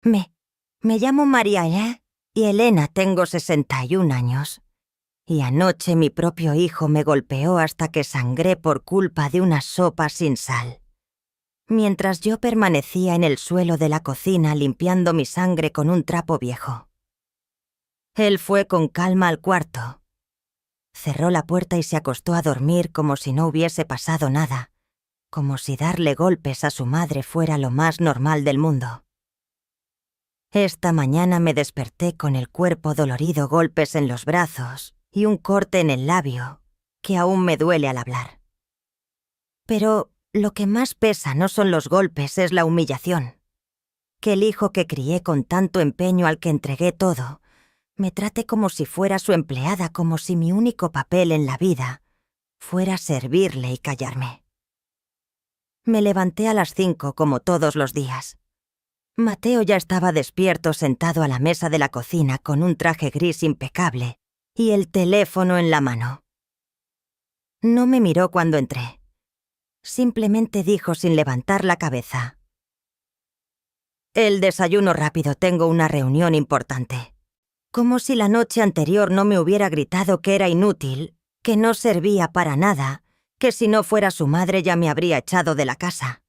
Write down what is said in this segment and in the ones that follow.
Me llamo María y Elena, tengo 61 años. Y anoche mi propio hijo me golpeó hasta que sangré por culpa de una sopa sin sal. Mientras yo permanecía en el suelo de la cocina limpiando mi sangre con un trapo viejo. Él fue con calma al cuarto. Cerró la puerta y se acostó a dormir como si no hubiese pasado nada, como si darle golpes a su madre fuera lo más normal del mundo. Esta mañana me desperté con el cuerpo dolorido, golpes en los brazos y un corte en el labio, que aún me duele al hablar. Pero lo que más pesa no son los golpes, es la humillación. Que el hijo que crié con tanto empeño, al que entregué todo, me trate como si fuera su empleada, como si mi único papel en la vida fuera servirle y callarme. Me levanté a las 5 como todos los días. Mateo ya estaba despierto, sentado a la mesa de la cocina con un traje gris impecable y el teléfono en la mano. No me miró cuando entré. Simplemente dijo sin levantar la cabeza: «El desayuno rápido, tengo una reunión importante». Como si la noche anterior no me hubiera gritado que era inútil, que no servía para nada, que si no fuera su madre ya me habría echado de la casa.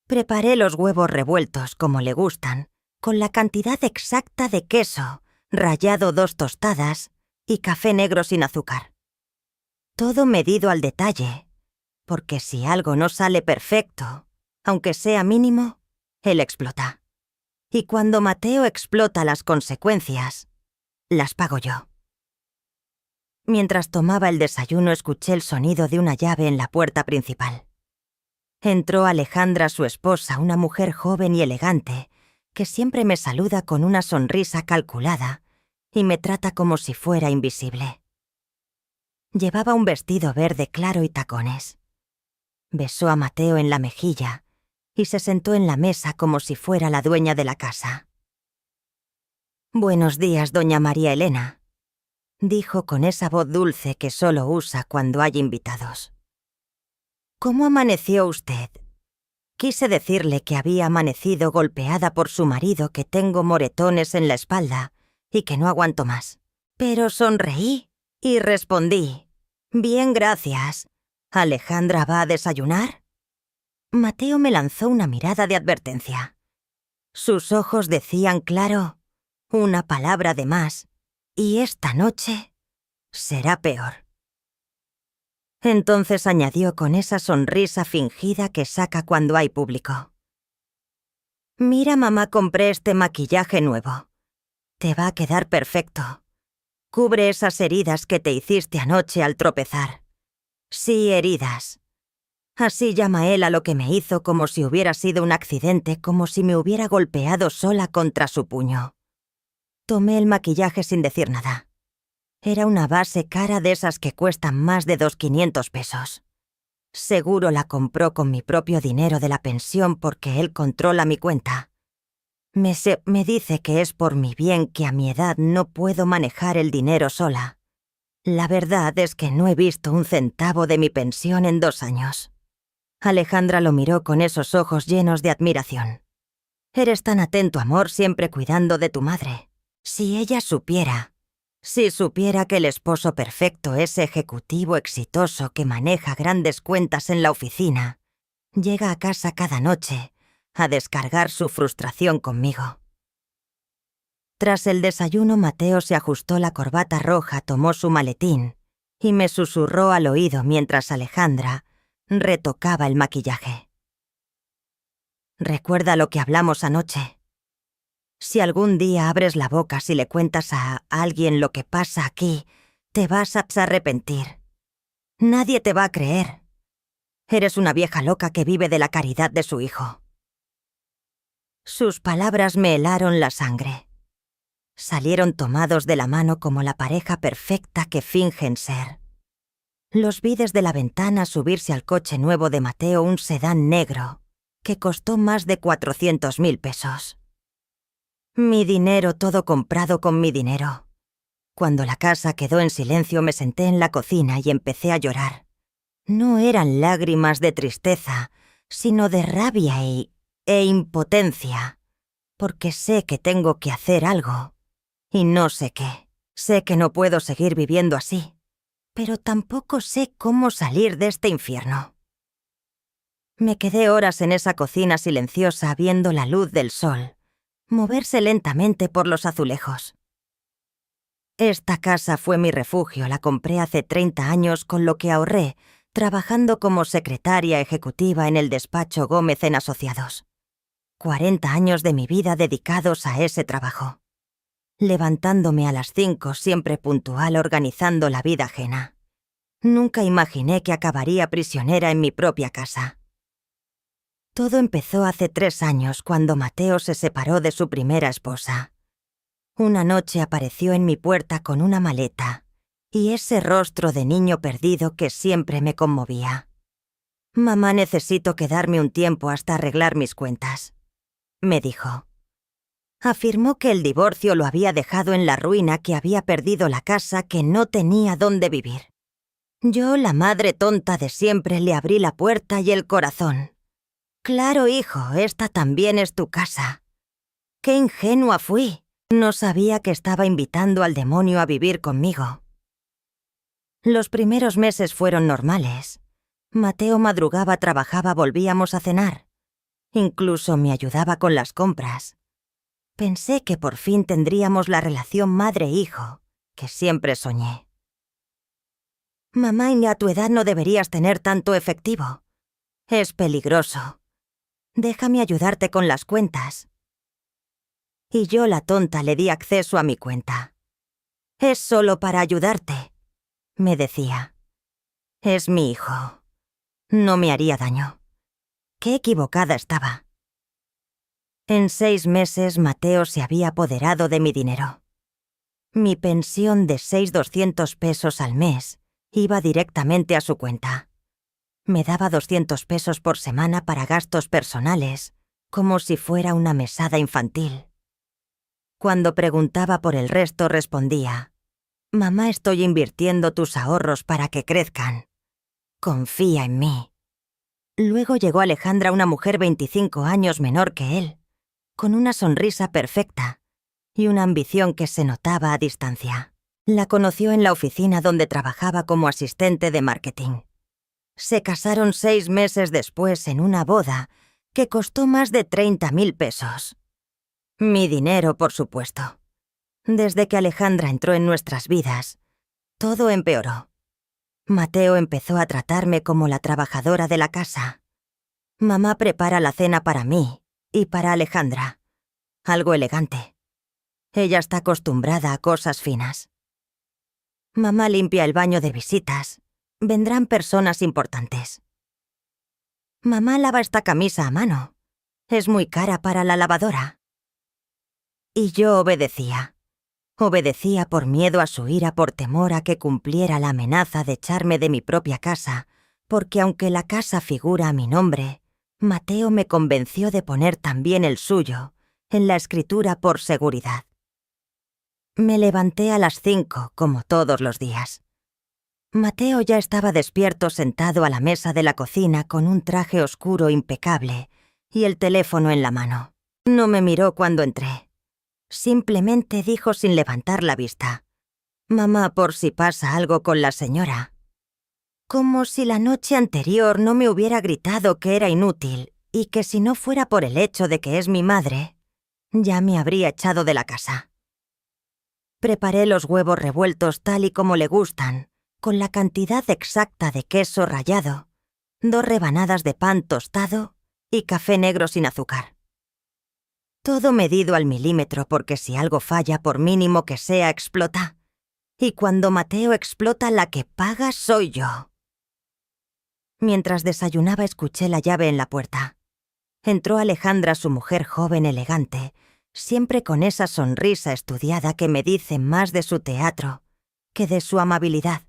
Preparé los huevos revueltos como le gustan, con la cantidad exacta de queso, rallado 2 tostadas y café negro sin azúcar. Todo medido al detalle, porque si algo no sale perfecto, aunque sea mínimo, él explota. Y cuando Mateo explota, las consecuencias las pago yo. Mientras tomaba el desayuno escuché el sonido de una llave en la puerta principal. Entró Alejandra, su esposa, una mujer joven y elegante, que siempre me saluda con una sonrisa calculada y me trata como si fuera invisible. Llevaba un vestido verde claro y tacones. Besó a Mateo en la mejilla y se sentó en la mesa como si fuera la dueña de la casa. «Buenos días, doña María Elena», dijo con esa voz dulce que solo usa cuando hay invitados. «¿Cómo amaneció usted?» Quise decirle que había amanecido golpeada por su marido, que tengo moretones en la espalda y que no aguanto más. Pero sonreí y respondí: «Bien, gracias. ¿Alejandra va a desayunar?» Mateo me lanzó una mirada de advertencia. Sus ojos decían claro: una palabra de más, y esta noche será peor. Entonces añadió con esa sonrisa fingida que saca cuando hay público: «Mira, mamá, compré este maquillaje nuevo. Te va a quedar perfecto. Cubre esas heridas que te hiciste anoche al tropezar. Sí, heridas». Así llama él a lo que me hizo, como si hubiera sido un accidente, como si me hubiera golpeado sola contra su puño. Tomé el maquillaje sin decir nada. Era una base cara de esas que cuestan más de 200-500 pesos. Seguro la compró con mi propio dinero de la pensión porque él controla mi cuenta. Me dice que es por mi bien, que a mi edad no puedo manejar el dinero sola. La verdad es que no he visto un centavo de mi pensión en 2 años. Alejandra lo miró con esos ojos llenos de admiración. «Eres tan atento, amor, siempre cuidando de tu madre. Si ella supiera... Si supiera que el esposo perfecto, ese ejecutivo exitoso que maneja grandes cuentas en la oficina, llega a casa cada noche a descargar su frustración conmigo». Tras el desayuno, Mateo se ajustó la corbata roja, tomó su maletín y me susurró al oído mientras Alejandra retocaba el maquillaje: «¿Recuerda lo que hablamos anoche? Si algún día abres la boca, si le cuentas a alguien lo que pasa aquí, te vas a arrepentir. Nadie te va a creer. Eres una vieja loca que vive de la caridad de su hijo». Sus palabras me helaron la sangre. Salieron tomados de la mano como la pareja perfecta que fingen ser. Los vi desde la ventana subirse al coche nuevo de Mateo, un sedán negro, que costó más de 400.000 pesos. Mi dinero, todo comprado con mi dinero. Cuando la casa quedó en silencio, me senté en la cocina y empecé a llorar. No eran lágrimas de tristeza, sino de rabia e impotencia. porque sé que tengo que hacer algo. Y no sé qué. Sé que no puedo seguir viviendo así, pero tampoco sé cómo salir de este infierno. Me quedé horas en esa cocina silenciosa viendo la luz del sol moverse lentamente por los azulejos. Esta casa fue mi refugio, la compré hace 30 años con lo que ahorré, trabajando como secretaria ejecutiva en el despacho Gómez en Asociados. 40 años de mi vida dedicados a ese trabajo. Levantándome a las 5, siempre puntual, organizando la vida ajena. Nunca imaginé que acabaría prisionera en mi propia casa. Todo empezó hace 3 años, cuando Mateo se separó de su primera esposa. Una noche apareció en mi puerta con una maleta y ese rostro de niño perdido que siempre me conmovía. «Mamá, necesito quedarme un tiempo hasta arreglar mis cuentas», me dijo. Afirmó que el divorcio lo había dejado en la ruina, que había perdido la casa, que no tenía dónde vivir. Yo, la madre tonta de siempre, le abrí la puerta y el corazón. «Claro, hijo, esta también es tu casa». ¡Qué ingenua fui! No sabía que estaba invitando al demonio a vivir conmigo. Los primeros meses fueron normales. Mateo madrugaba, trabajaba, volvíamos a cenar. Incluso me ayudaba con las compras. Pensé que por fin tendríamos la relación madre-hijo que siempre soñé. «Mamá, y a tu edad no deberías tener tanto efectivo. Es peligroso. Déjame ayudarte con las cuentas». Y yo, la tonta, le di acceso a mi cuenta. «Es solo para ayudarte», me decía. «Es mi hijo. No me haría daño». Qué equivocada estaba. En 6 meses, Mateo se había apoderado de mi dinero. Mi pensión de 6.200 pesos al mes iba directamente a su cuenta. Me daba 200 pesos por semana para gastos personales, como si fuera una mesada infantil. Cuando preguntaba por el resto, respondía: «Mamá, estoy invirtiendo tus ahorros para que crezcan. Confía en mí». Luego llegó Alejandra, una mujer 25 años menor que él, con una sonrisa perfecta y una ambición que se notaba a distancia. La conoció en la oficina donde trabajaba como asistente de marketing. Se casaron 6 meses después en una boda que costó más de 30.000 pesos. Mi dinero, por supuesto. Desde que Alejandra entró en nuestras vidas, todo empeoró. Mateo empezó a tratarme como la trabajadora de la casa. Mamá prepara la cena para mí y para Alejandra. Algo elegante. Ella está acostumbrada a cosas finas. Mamá limpia el baño de visitas. Vendrán personas importantes. Mamá lava esta camisa a mano. Es muy cara para la lavadora. Y yo obedecía. Obedecía por miedo a su ira, por temor a que cumpliera la amenaza de echarme de mi propia casa, porque aunque la casa figura a mi nombre, Mateo me convenció de poner también el suyo en la escritura por seguridad. Me levanté a las 5, como todos los días. Mateo ya estaba despierto, sentado a la mesa de la cocina con un traje oscuro impecable y el teléfono en la mano. No me miró cuando entré. Simplemente dijo sin levantar la vista: «Mamá, por si pasa algo con la señora». Como si la noche anterior no me hubiera gritado que era inútil y que si no fuera por el hecho de que es mi madre, ya me habría echado de la casa. Preparé los huevos revueltos tal y como le gustan, con la cantidad exacta de queso rallado, 2 rebanadas de pan tostado y café negro sin azúcar. Todo medido al milímetro, porque si algo falla, por mínimo que sea, explota. Y cuando Mateo explota, la que paga soy yo. Mientras desayunaba, escuché la llave en la puerta. Entró Alejandra, su mujer joven, elegante, siempre con esa sonrisa estudiada que me dice más de su teatro que de su amabilidad.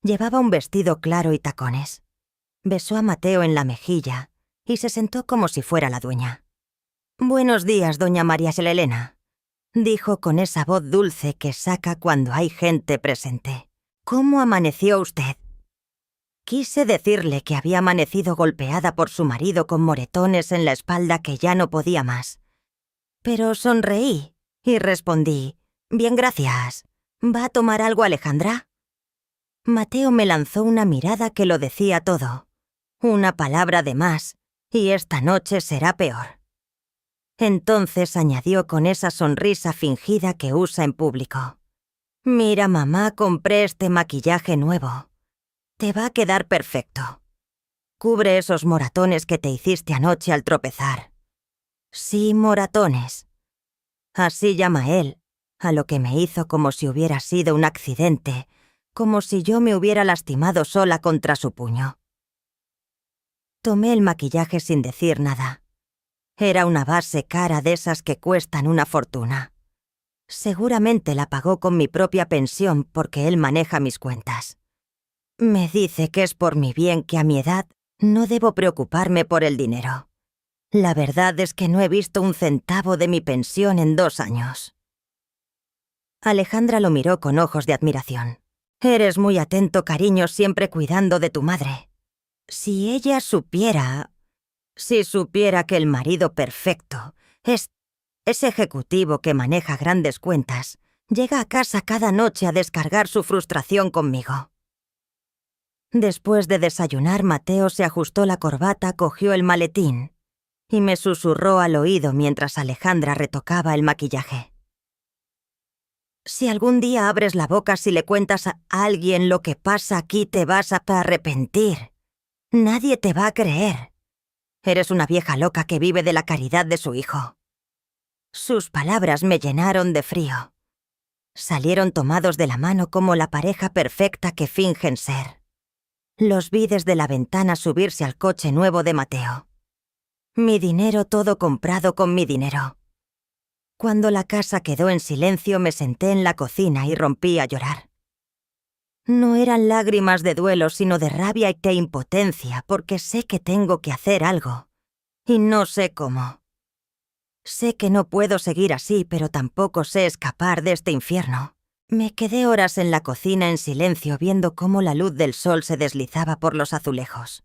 Llevaba un vestido claro y tacones. Besó a Mateo en la mejilla y se sentó como si fuera la dueña. «Buenos días, doña María Selelena», dijo con esa voz dulce que saca cuando hay gente presente. «¿Cómo amaneció usted?» Quise decirle que había amanecido golpeada por su marido con moretones en la espalda que ya no podía más, Pero sonreí y respondí: «Bien, gracias. ¿Va a tomar algo, Alejandra?» Mateo me lanzó una mirada que lo decía todo. Una palabra de más, y esta noche será peor. Entonces añadió con esa sonrisa fingida que usa en público: «Mira, mamá, compré este maquillaje nuevo. Te va a quedar perfecto. Cubre esos moratones que te hiciste anoche al tropezar». Sí, moratones. Así llama él, a lo que me hizo como si hubiera sido un accidente, como si yo me hubiera lastimado sola contra su puño. Tomé el maquillaje sin decir nada. Era una base cara de esas que cuestan una fortuna. Seguramente la pagó con mi propia pensión porque él maneja mis cuentas. Me dice que es por mi bien que a mi edad no debo preocuparme por el dinero. La verdad es que no he visto un centavo de mi pensión en 2 años. Alejandra lo miró con ojos de admiración. «Eres muy atento, cariño, siempre cuidando de tu madre. Si ella supiera... Si supiera que el marido perfecto es ese ejecutivo que maneja grandes cuentas, llega a casa cada noche a descargar su frustración conmigo». Después de desayunar, Mateo se ajustó la corbata, cogió el maletín y me susurró al oído mientras Alejandra retocaba el maquillaje: «Si algún día abres la boca si le cuentas a alguien lo que pasa aquí, te vas a arrepentir. Nadie te va a creer. Eres una vieja loca que vive de la caridad de su hijo». Sus palabras me llenaron de frío. Salieron tomados de la mano como la pareja perfecta que fingen ser. Los vi desde la ventana subirse al coche nuevo de Mateo. Mi dinero, todo comprado con mi dinero. Cuando la casa quedó en silencio, me senté en la cocina y rompí a llorar. No eran lágrimas de duelo, sino de rabia y de impotencia, porque sé que tengo que hacer algo. Y no sé cómo. Sé que no puedo seguir así, pero tampoco sé escapar de este infierno. Me quedé horas en la cocina en silencio viendo cómo la luz del sol se deslizaba por los azulejos.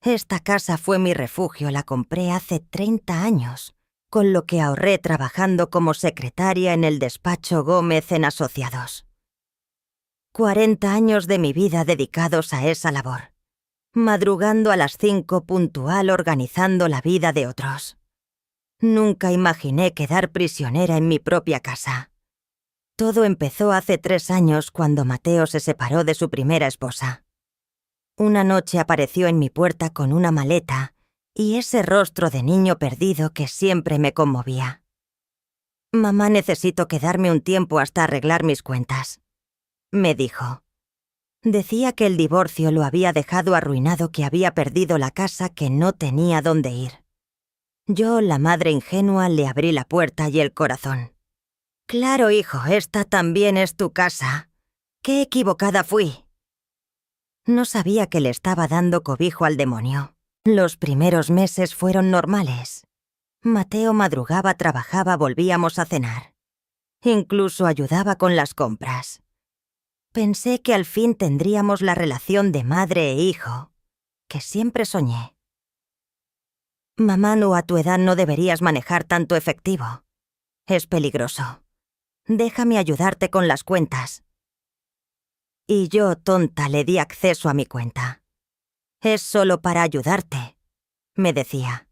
Esta casa fue mi refugio, la compré hace 30 años, con lo que ahorré trabajando como secretaria en el despacho Gómez en Asociados. 40 años de mi vida dedicados a esa labor, madrugando a las 5 puntual organizando la vida de otros. Nunca imaginé quedar prisionera en mi propia casa. Todo empezó hace 3 años cuando Mateo se separó de su primera esposa. Una noche apareció en mi puerta con una maleta y ese rostro de niño perdido que siempre me conmovía. «Mamá, necesito quedarme un tiempo hasta arreglar mis cuentas», me dijo. Decía que el divorcio lo había dejado arruinado, que había perdido la casa, que no tenía dónde ir. Yo, la madre ingenua, le abrí la puerta y el corazón. «Claro, hijo, esta también es tu casa. Qué equivocada fui». No sabía que le estaba dando cobijo al demonio. Los primeros meses fueron normales. Mateo madrugaba, trabajaba, volvíamos a cenar. Incluso ayudaba con las compras. Pensé que al fin tendríamos la relación de madre e hijo, que siempre soñé. «Mamá, no, a tu edad no deberías manejar tanto efectivo. Es peligroso. Déjame ayudarte con las cuentas». Y yo, tonta, le di acceso a mi cuenta. «Es solo para ayudarte», me decía.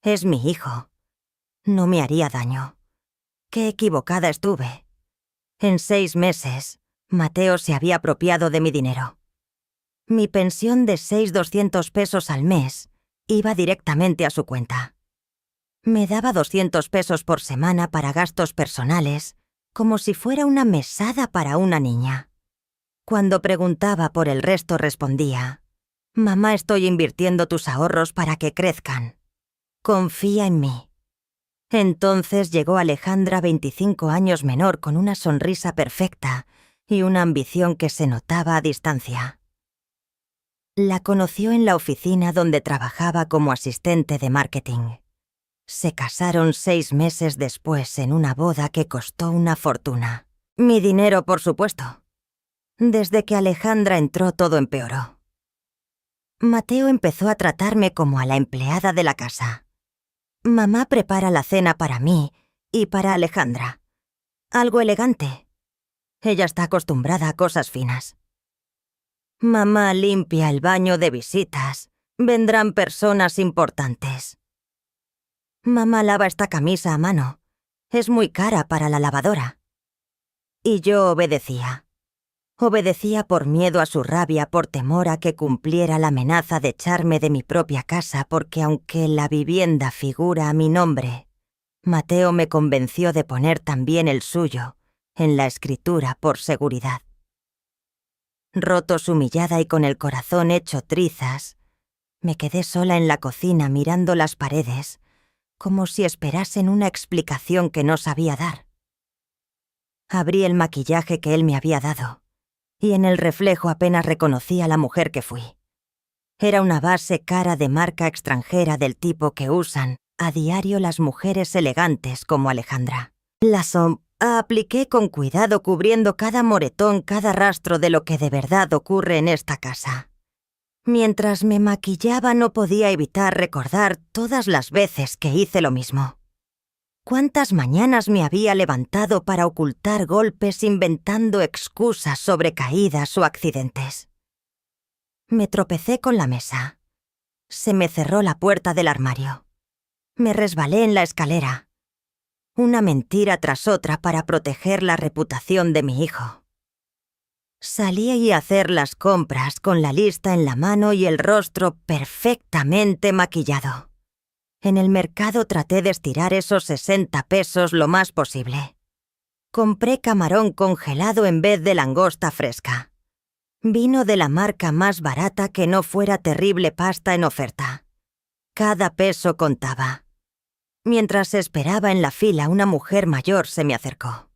«Es mi hijo. No me haría daño». Qué equivocada estuve. En 6 meses, Mateo se había apropiado de mi dinero. Mi pensión de 6.200 pesos al mes iba directamente a su cuenta. Me daba 200 pesos por semana para gastos personales, como si fuera una mesada para una niña. Cuando preguntaba por el resto respondía: «Mamá, estoy invirtiendo tus ahorros para que crezcan. Confía en mí». Entonces llegó Alejandra, 25 años menor, con una sonrisa perfecta y una ambición que se notaba a distancia. La conoció en la oficina donde trabajaba como asistente de marketing. Se casaron 6 meses después en una boda que costó una fortuna. Mi dinero, por supuesto. Desde que Alejandra entró, todo empeoró. Mateo empezó a tratarme como a la empleada de la casa. «Mamá prepara la cena para mí Y para Alejandra. Algo elegante. Ella está acostumbrada a cosas finas. Mamá limpia el baño de visitas. Vendrán personas importantes. Mamá lava esta camisa a mano. Es muy cara para la lavadora. Y yo obedecía. Obedecía por miedo a su rabia, por temor a que cumpliera la amenaza de echarme de mi propia casa, porque aunque la vivienda figura a mi nombre, Mateo me convenció de poner también el suyo en la escritura por seguridad. Rotos, humillada y con el corazón hecho trizas, me quedé sola en la cocina mirando las paredes, como si esperasen una explicación que no sabía dar. Abrí el maquillaje que él me había dado, y en el reflejo apenas reconocí a la mujer que fui. Era una base cara de marca extranjera del tipo que usan a diario las mujeres elegantes como Alejandra. La apliqué con cuidado, cubriendo cada moretón, cada rastro de lo que de verdad ocurre en esta casa. Mientras me maquillaba no podía evitar recordar todas las veces que hice lo mismo. ¿Cuántas mañanas me había levantado para ocultar golpes inventando excusas sobre caídas o accidentes? Me tropecé con la mesa. Se me cerró la puerta del armario. Me resbalé en la escalera. Una mentira tras otra para proteger la reputación de mi hijo. Salí a hacer las compras con la lista en la mano y el rostro perfectamente maquillado. En el mercado traté de estirar esos 60 pesos lo más posible. Compré camarón congelado en vez de langosta fresca. Vino de la marca más barata que no fuera terrible pasta en oferta. Cada peso contaba. Mientras esperaba en la fila, una mujer mayor se me acercó.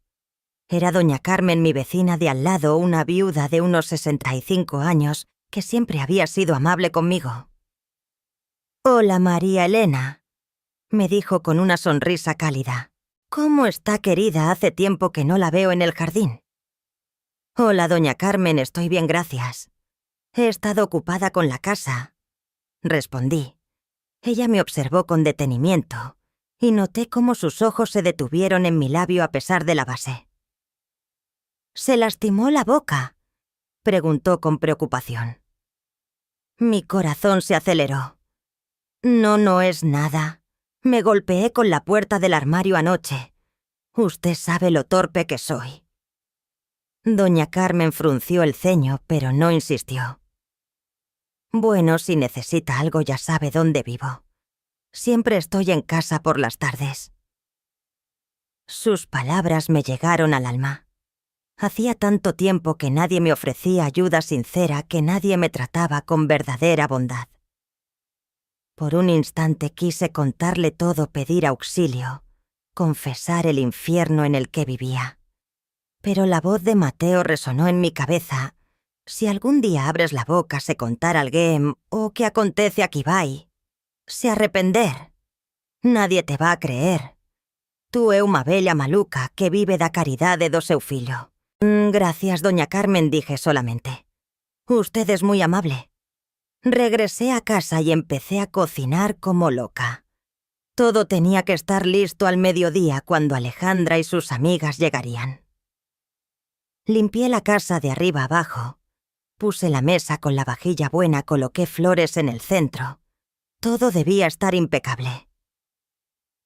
Era doña Carmen, mi vecina de al lado, una viuda de unos 65 años, que siempre había sido amable conmigo. «Hola, María Elena», me dijo con una sonrisa cálida. «¿Cómo está, querida? Hace tiempo que no la veo en el jardín». «Hola, doña Carmen, estoy bien, gracias. He estado ocupada con la casa», respondí. Ella me observó con detenimiento, y noté cómo sus ojos se detuvieron en mi labio a pesar de la base. «¿Se lastimó la boca?», preguntó con preocupación. Mi corazón se aceleró. No es nada. Me golpeé con la puerta del armario anoche. Usted sabe lo torpe que soy». Doña Carmen frunció el ceño, pero no insistió. «Bueno, si necesita algo ya sabe dónde vivo. Siempre estoy en casa por las tardes». Sus palabras me llegaron al alma. Hacía tanto tiempo que nadie me ofrecía ayuda sincera, que nadie me trataba con verdadera bondad. Por un instante quise contarle todo, pedir auxilio, confesar el infierno en el que vivía. Pero la voz de Mateo resonó en mi cabeza. «Si algún día abres la boca se contar alguén, o que acontece aquí vai, se arrepender. Nadie te va a creer. Tú é unha bella maluca que vive da caridade do seu fillo». «Gracias, doña Carmen», dije solamente. «Usted es muy amable». Regresé a casa y empecé a cocinar como loca. Todo tenía que estar listo al mediodía, cuando Alejandra y sus amigas llegarían. Limpié la casa de arriba abajo. Puse la mesa con la vajilla buena, coloqué flores en el centro. Todo debía estar impecable.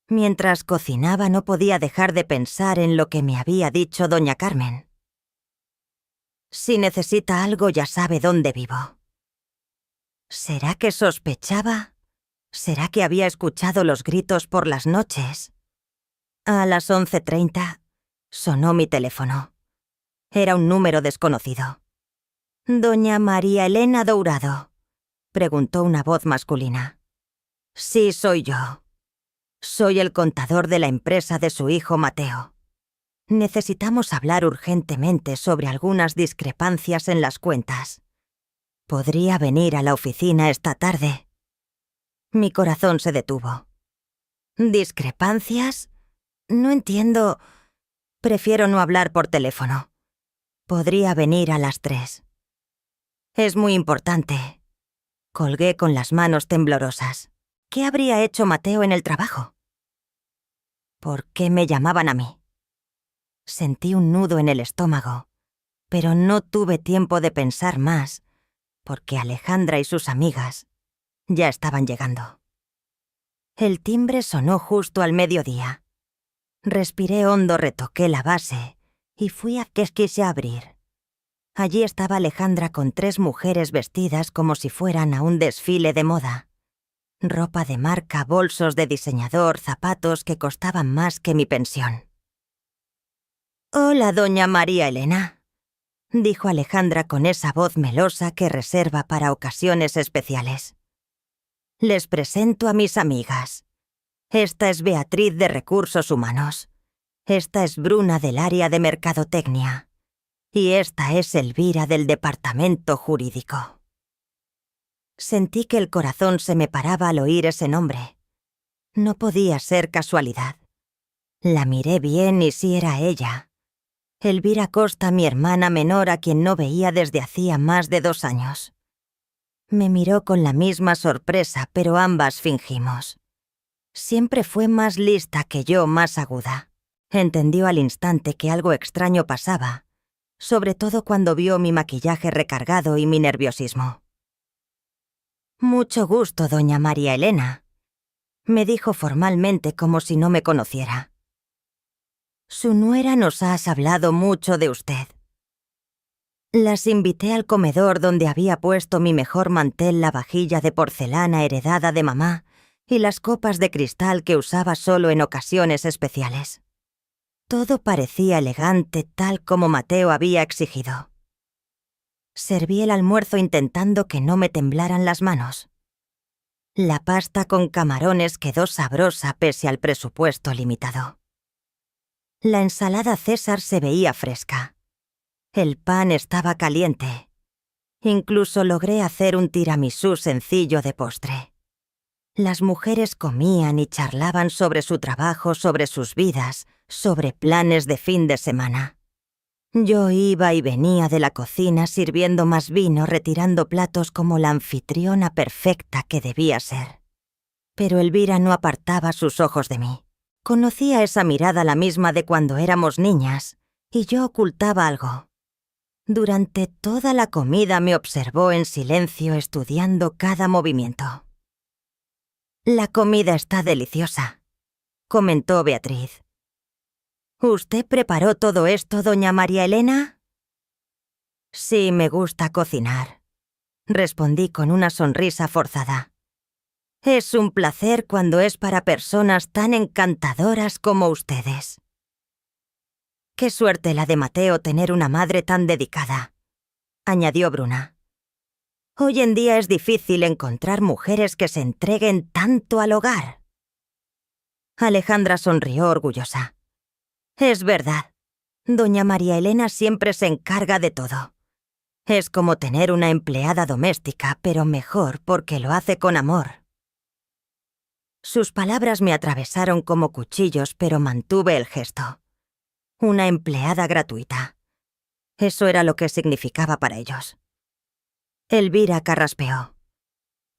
Mientras cocinaba no podía dejar de pensar en lo que me había dicho doña Carmen. «Si necesita algo ya sabe dónde vivo». ¿Será que sospechaba? ¿Será que había escuchado los gritos por las noches? A las 11:30 sonó mi teléfono. Era un número desconocido. «¿Doña María Elena Dourado?», preguntó una voz masculina. «Sí, soy yo. Soy el contador de la empresa de su hijo Mateo. Necesitamos hablar urgentemente sobre algunas discrepancias en las cuentas. ¿Podría venir a la oficina esta tarde?». Mi corazón se detuvo. ¿Discrepancias? No entiendo. Prefiero no hablar por teléfono. Podría venir a las 3. Es muy importante. Colgué con las manos temblorosas. ¿Qué habría hecho Mateo en el trabajo? ¿Por qué me llamaban a mí? Sentí un nudo en el estómago, pero no tuve tiempo de pensar más, porque Alejandra y sus amigas ya estaban llegando. El timbre sonó justo al mediodía. Respiré hondo, retoqué la base y fui a Quisquis a abrir. Allí estaba Alejandra con 3 mujeres vestidas como si fueran a un desfile de moda. Ropa de marca, bolsos de diseñador, zapatos que costaban más que mi pensión. «Hola, doña María Elena», dijo Alejandra con esa voz melosa que reserva para ocasiones especiales. «Les presento a mis amigas. Esta es Beatriz de Recursos Humanos. Esta es Bruna del área de Mercadotecnia. Y esta es Elvira del Departamento Jurídico». Sentí que el corazón se me paraba al oír ese nombre. No podía ser casualidad. La miré bien y sí era ella. Elvira Costa, mi hermana menor, a quien no veía desde hacía más de 2 años. Me miró con la misma sorpresa, pero ambas fingimos. Siempre fue más lista que yo, más aguda. Entendió al instante que algo extraño pasaba, sobre todo cuando vio mi maquillaje recargado y mi nerviosismo. «Mucho gusto, doña María Elena», me dijo formalmente como si no me conociera. «Su nuera nos ha hablado mucho de usted». Las invité al comedor donde había puesto mi mejor mantel, la vajilla de porcelana heredada de mamá y las copas de cristal que usaba solo en ocasiones especiales. Todo parecía elegante, tal como Mateo había exigido. Serví el almuerzo intentando que no me temblaran las manos. La pasta con camarones quedó sabrosa pese al presupuesto limitado. La ensalada César se veía fresca. El pan estaba caliente. Incluso logré hacer un tiramisú sencillo de postre. Las mujeres comían y charlaban sobre su trabajo, sobre sus vidas, sobre planes de fin de semana. Yo iba y venía de la cocina sirviendo más vino, retirando platos como la anfitriona perfecta que debía ser. Pero Elvira no apartaba sus ojos de mí. Conocía esa mirada, la misma de cuando éramos niñas, y yo ocultaba algo. Durante toda la comida me observó en silencio, estudiando cada movimiento. «La comida está deliciosa», comentó Beatriz. «¿Usted preparó todo esto, doña María Elena?» «Sí, me gusta cocinar», respondí con una sonrisa forzada. «Es un placer cuando es para personas tan encantadoras como ustedes». «Qué suerte la de Mateo tener una madre tan dedicada», añadió Bruna. «Hoy en día es difícil encontrar mujeres que se entreguen tanto al hogar». Alejandra sonrió orgullosa. «Es verdad. Doña María Elena siempre se encarga de todo. Es como tener una empleada doméstica, pero mejor porque lo hace con amor». Sus palabras me atravesaron como cuchillos, pero mantuve el gesto. Una empleada gratuita. Eso era lo que significaba para ellos. Elvira carraspeó.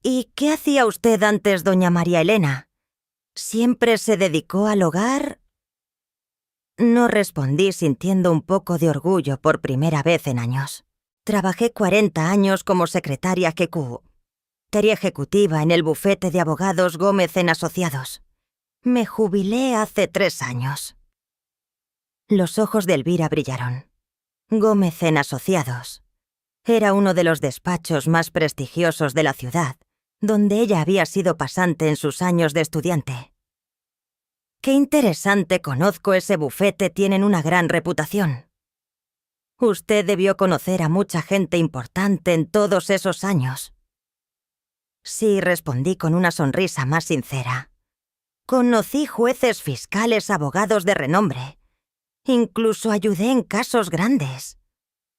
«¿Y qué hacía usted antes, doña María Elena? ¿Siempre se dedicó al hogar?» No respondí, sintiendo un poco de orgullo por primera vez en años. Trabajé 40 años como secretaria ejecutiva en el bufete de abogados Gómez en Asociados. Me jubilé hace 3 años. Los ojos de Elvira brillaron. Gómez en Asociados. Era uno de los despachos más prestigiosos de la ciudad, donde ella había sido pasante en sus años de estudiante. «Qué interesante, conozco ese bufete, tienen una gran reputación». «Usted debió conocer a mucha gente importante en todos esos años». «Sí», respondí con una sonrisa más sincera. «Conocí jueces, fiscales, abogados de renombre. Incluso ayudé en casos grandes.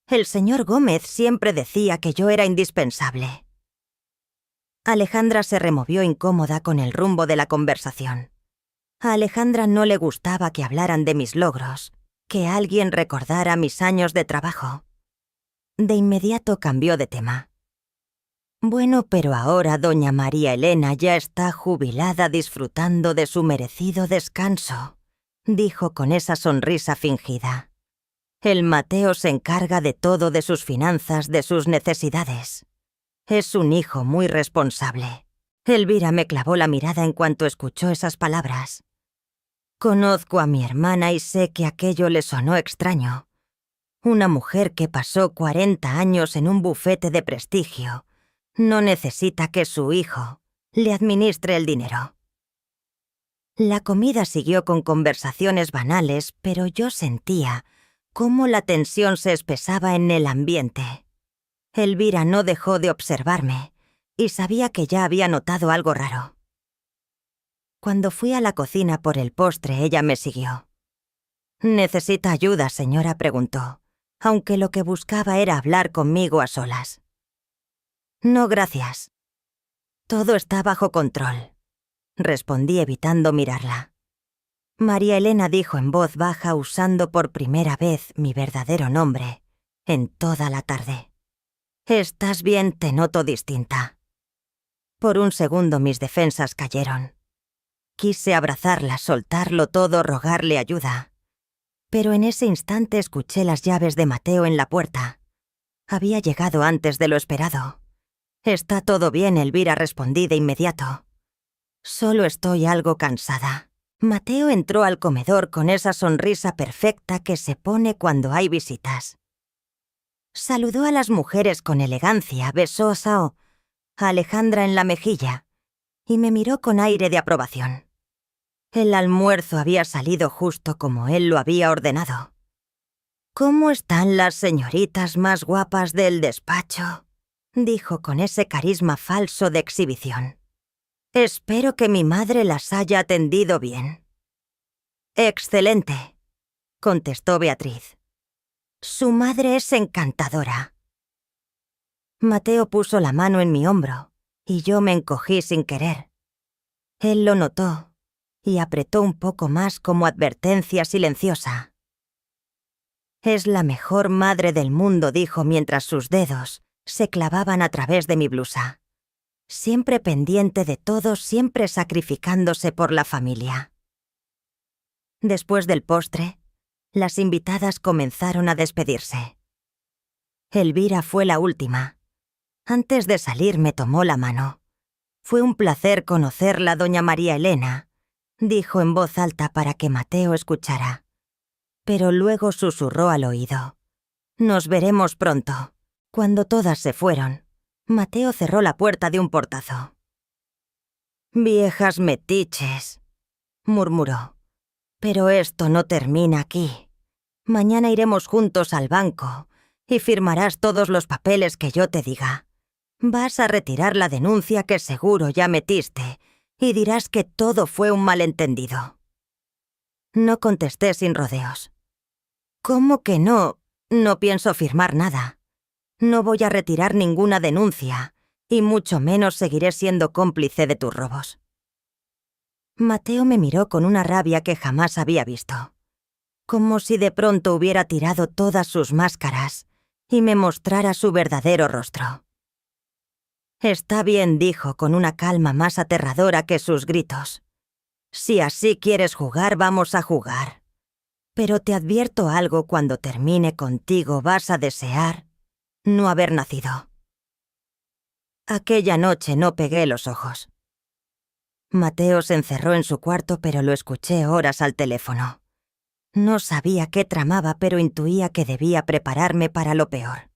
El señor Gómez siempre decía que yo era indispensable». Alejandra se removió incómoda con el rumbo de la conversación. A Alejandra no le gustaba que hablaran de mis logros, que alguien recordara mis años de trabajo. De inmediato cambió de tema. «Bueno, pero ahora doña María Elena ya está jubilada, disfrutando de su merecido descanso. dijo con esa sonrisa fingida. El Mateo se encarga de todo, de sus finanzas, de sus necesidades. Es un hijo muy responsable. Elvira me clavó la mirada en cuanto escuchó esas palabras. Conozco a mi hermana y sé que aquello le sonó extraño. Una mujer que pasó 40 años en un bufete de prestigio no necesita que su hijo le administre el dinero. La comida siguió con conversaciones banales, pero yo sentía cómo la tensión se espesaba en el ambiente. Elvira no dejó de observarme y sabía que ya había notado algo raro. Cuando fui a la cocina por el postre, ella me siguió. «¿Necesita ayuda, señora?», preguntó, aunque lo que buscaba era hablar conmigo a solas. «No, gracias. Todo está bajo control», respondí evitando mirarla. María Elena dijo en voz baja, usando por primera vez mi verdadero nombre en toda la tarde. «Estás bien, te noto distinta». Por un segundo mis defensas cayeron. Quise abrazarla, soltarlo todo, rogarle ayuda. Pero en ese instante escuché las llaves de Mateo en la puerta. Había llegado antes de lo esperado. «Está todo bien», Elvira, respondí de inmediato. «Solo estoy algo cansada». Mateo entró al comedor con esa sonrisa perfecta que se pone cuando hay visitas. Saludó a las mujeres con elegancia, besó a Alejandra en la mejilla y me miró con aire de aprobación. El almuerzo había salido justo como él lo había ordenado. «¿Cómo están las señoritas más guapas del despacho?», dijo con ese carisma falso de exhibición. «Espero que mi madre las haya atendido bien». «Excelente», contestó Beatriz. «Su madre es encantadora». Mateo puso la mano en mi hombro y yo me encogí sin querer. Él lo notó y apretó un poco más como advertencia silenciosa. «Es la mejor madre del mundo», dijo mientras sus dedos se clavaban a través de mi blusa. Siempre pendiente de todo, siempre sacrificándose por la familia. Después del postre, las invitadas comenzaron a despedirse. Elvira fue la última. Antes de salir me tomó la mano. «Fue un placer conocerla, doña María Elena», dijo en voz alta para que Mateo escuchara. Pero luego susurró al oído. «Nos veremos pronto». Cuando todas se fueron, Mateo cerró la puerta de un portazo. «Viejas metiches», murmuró. «Pero esto no termina aquí. Mañana iremos juntos al banco y firmarás todos los papeles que yo te diga. Vas a retirar la denuncia que seguro ya metiste y dirás que todo fue un malentendido». No contesté sin rodeos. «¿Cómo que no? No pienso firmar nada. No voy a retirar ninguna denuncia, y mucho menos seguiré siendo cómplice de tus robos». Mateo me miró con una rabia que jamás había visto. Como si de pronto hubiera tirado todas sus máscaras y me mostrara su verdadero rostro. «Está bien», dijo con una calma más aterradora que sus gritos. «Si así quieres jugar, vamos a jugar. Pero te advierto algo, cuando termine contigo vas a desear no haber nacido». Aquella noche no pegué los ojos. Mateo se encerró en su cuarto, pero lo escuché horas al teléfono. No sabía qué tramaba, pero intuía que debía prepararme para lo peor.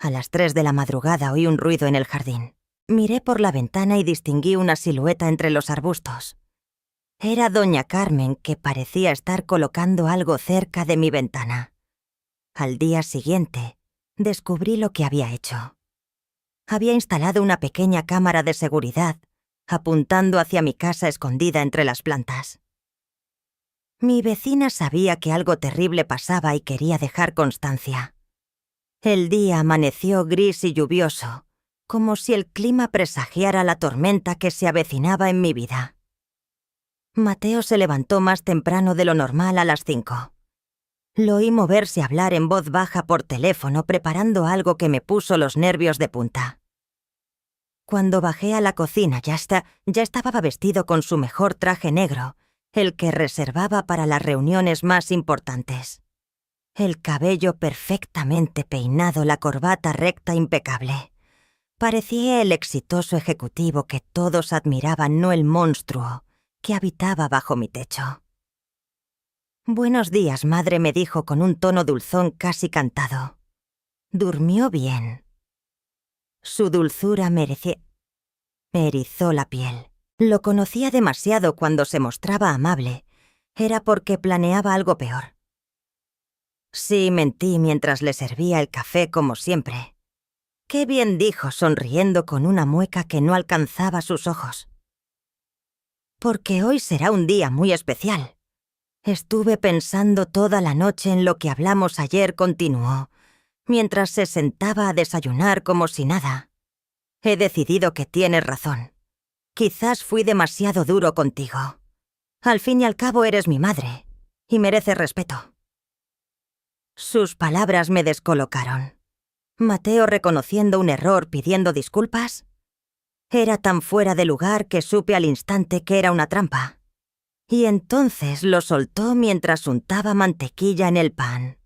A las 3 de la madrugada oí un ruido en el jardín. Miré por la ventana y distinguí una silueta entre los arbustos. Era doña Carmen, que parecía estar colocando algo cerca de mi ventana. Al día siguiente, descubrí lo que había hecho. Había instalado una pequeña cámara de seguridad, apuntando hacia mi casa escondida entre las plantas. Mi vecina sabía que algo terrible pasaba y quería dejar constancia. El día amaneció gris y lluvioso, como si el clima presagiara la tormenta que se avecinaba en mi vida. Mateo se levantó más temprano de lo normal a las 5. Lo oí moverse y hablar en voz baja por teléfono, preparando algo que me puso los nervios de punta. Cuando bajé a la cocina ya estaba vestido con su mejor traje negro el que reservaba para las reuniones más importantes. El cabello perfectamente peinado, la corbata recta impecable. Parecía el exitoso ejecutivo que todos admiraban, no el monstruo que habitaba bajo mi techo. «Buenos días, madre», me dijo con un tono dulzón casi cantado. «¿Durmió bien?» Su dulzura me erizó la piel. Lo conocía demasiado. Cuando se mostraba amable, era porque planeaba algo peor. Sí, mentí mientras le servía el café como siempre. «Qué bien», dijo, sonriendo con una mueca que no alcanzaba sus ojos. «Porque hoy será un día muy especial. Estuve pensando toda la noche en lo que hablamos ayer», continuó, mientras se sentaba a desayunar como si nada. «He decidido que tienes razón. Quizás fui demasiado duro contigo. Al fin y al cabo eres mi madre, y mereces respeto». Sus palabras me descolocaron. ¿Mateo reconociendo un error, pidiendo disculpas? Era tan fuera de lugar que supe al instante que era una trampa. Y entonces lo soltó mientras untaba mantequilla en el pan.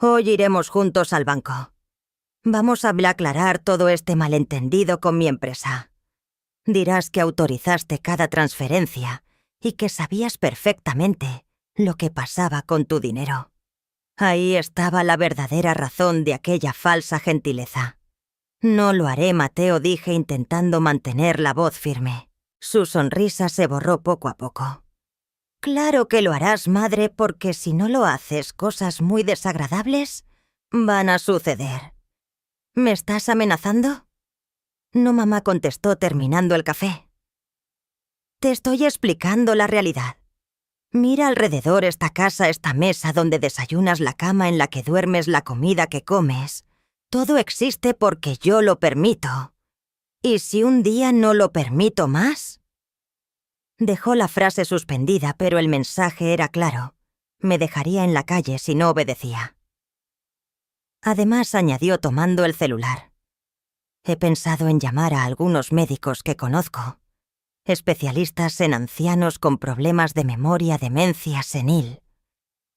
«Hoy iremos juntos al banco. Vamos a aclarar todo este malentendido con mi empresa. Dirás que autorizaste cada transferencia y que sabías perfectamente lo que pasaba con tu dinero. Ahí estaba la verdadera razón de aquella falsa gentileza». «No lo haré, Mateo», dije intentando mantener la voz firme. Su sonrisa se borró poco a poco. «Claro que lo harás, madre, porque si no lo haces, cosas muy desagradables van a suceder». «¿Me estás amenazando?» «No, mamá», contestó terminando el café. «Te estoy explicando la realidad. Mira alrededor, esta casa, esta mesa donde desayunas, la cama en la que duermes, la comida que comes. Todo existe porque yo lo permito. ¿Y si un día no lo permito más?» Dejó la frase suspendida, pero el mensaje era claro. Me dejaría en la calle si no obedecía. Además, añadió tomando el celular. «He pensado en llamar a algunos médicos que conozco, especialistas en ancianos con problemas de memoria, demencia senil.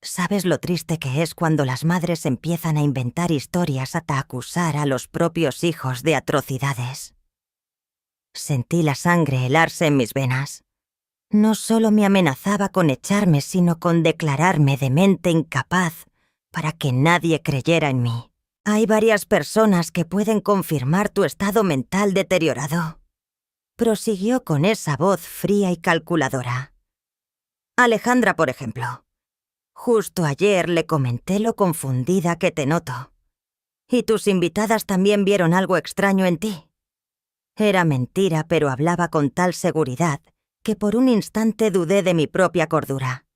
¿Sabes lo triste que es cuando las madres empiezan a inventar historias hasta acusar a los propios hijos de atrocidades?» Sentí la sangre helarse en mis venas. No solo me amenazaba con echarme, sino con declararme demente incapaz para que nadie creyera en mí. «Hay varias personas que pueden confirmar tu estado mental deteriorado», prosiguió con esa voz fría y calculadora. «Alejandra, por ejemplo. Justo ayer le comenté lo confundida que te noto. Y tus invitadas también vieron algo extraño en ti». Era mentira, pero hablaba con tal seguridad que por un instante dudé de mi propia cordura.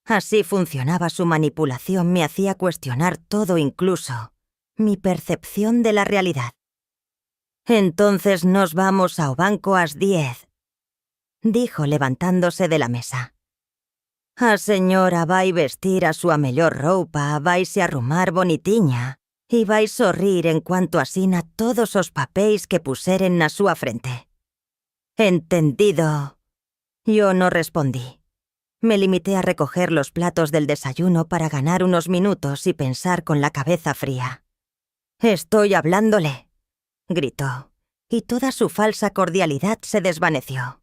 Así funcionaba su manipulación, me hacía cuestionar todo, incluso mi percepción de la realidad. «Entonces nos vamos ao banco ás 10», dijo levantándose de la mesa. «A señora vai vestir a súa mellor roupa, vaise arrumar bonitiña e vai sorrir en cuanto asina todos os papéis que puseren na súa frente». «Entendido». Yo no respondí. Me limité a recoger los platos del desayuno para ganar unos minutos y pensar con la cabeza fría. «Estoy hablándole», gritó, y toda su falsa cordialidad se desvaneció.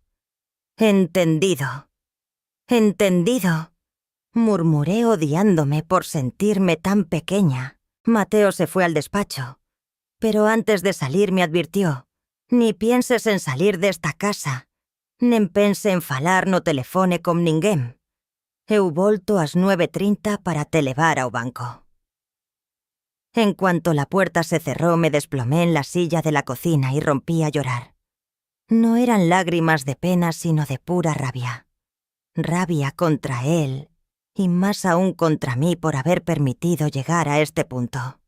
«Entendido. Entendido», murmuré odiándome por sentirme tan pequeña. Mateo se fue al despacho, pero antes de salir me advirtió: «Ni pienses en salir de esta casa. Nem pense en falar no telefone con ninguén. Heu volto ás 9:30 para te levar ao banco». En cuanto la puerta se cerró, me desplomé en la silla de la cocina y rompí a llorar. No eran lágrimas de pena, sino de pura rabia. Rabia contra él, y más aún contra mí por haber permitido llegar a este punto.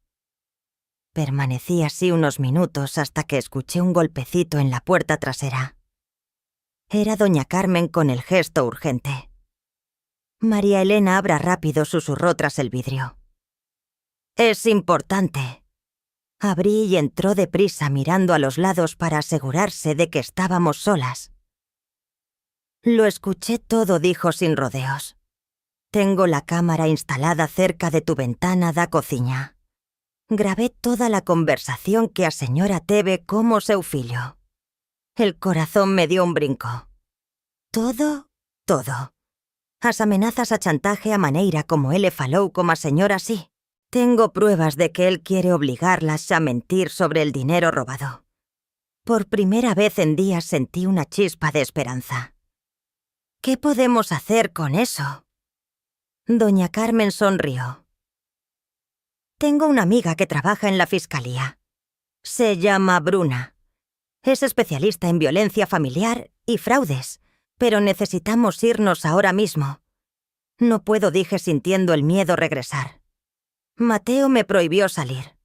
Permanecí así unos minutos hasta que escuché un golpecito en la puerta trasera. Era doña Carmen con el gesto urgente. «María Elena, abra rápido», susurró tras el vidrio. «Es importante». Abrí y entró deprisa, mirando a los lados para asegurarse de que estábamos solas. Lo escuché todo, dijo sin rodeos. Tengo la cámara instalada cerca de tu ventana da cociña. Grabé toda la conversación que a señora teve como seu fillo. El corazón me dio un brinco. Todo. As amenazas a chantaje a maneira como ele falou como a señora sí. Tengo pruebas de que él quiere obligarlas a mentir sobre el dinero robado. Por primera vez en días sentí una chispa de esperanza. ¿Qué podemos hacer con eso? Doña Carmen sonrió. Tengo una amiga que trabaja en la fiscalía. Se llama Bruna. Es especialista en violencia familiar y fraudes, pero necesitamos irnos ahora mismo. No puedo, dije sintiendo el miedo regresar. Mateo me prohibió salir.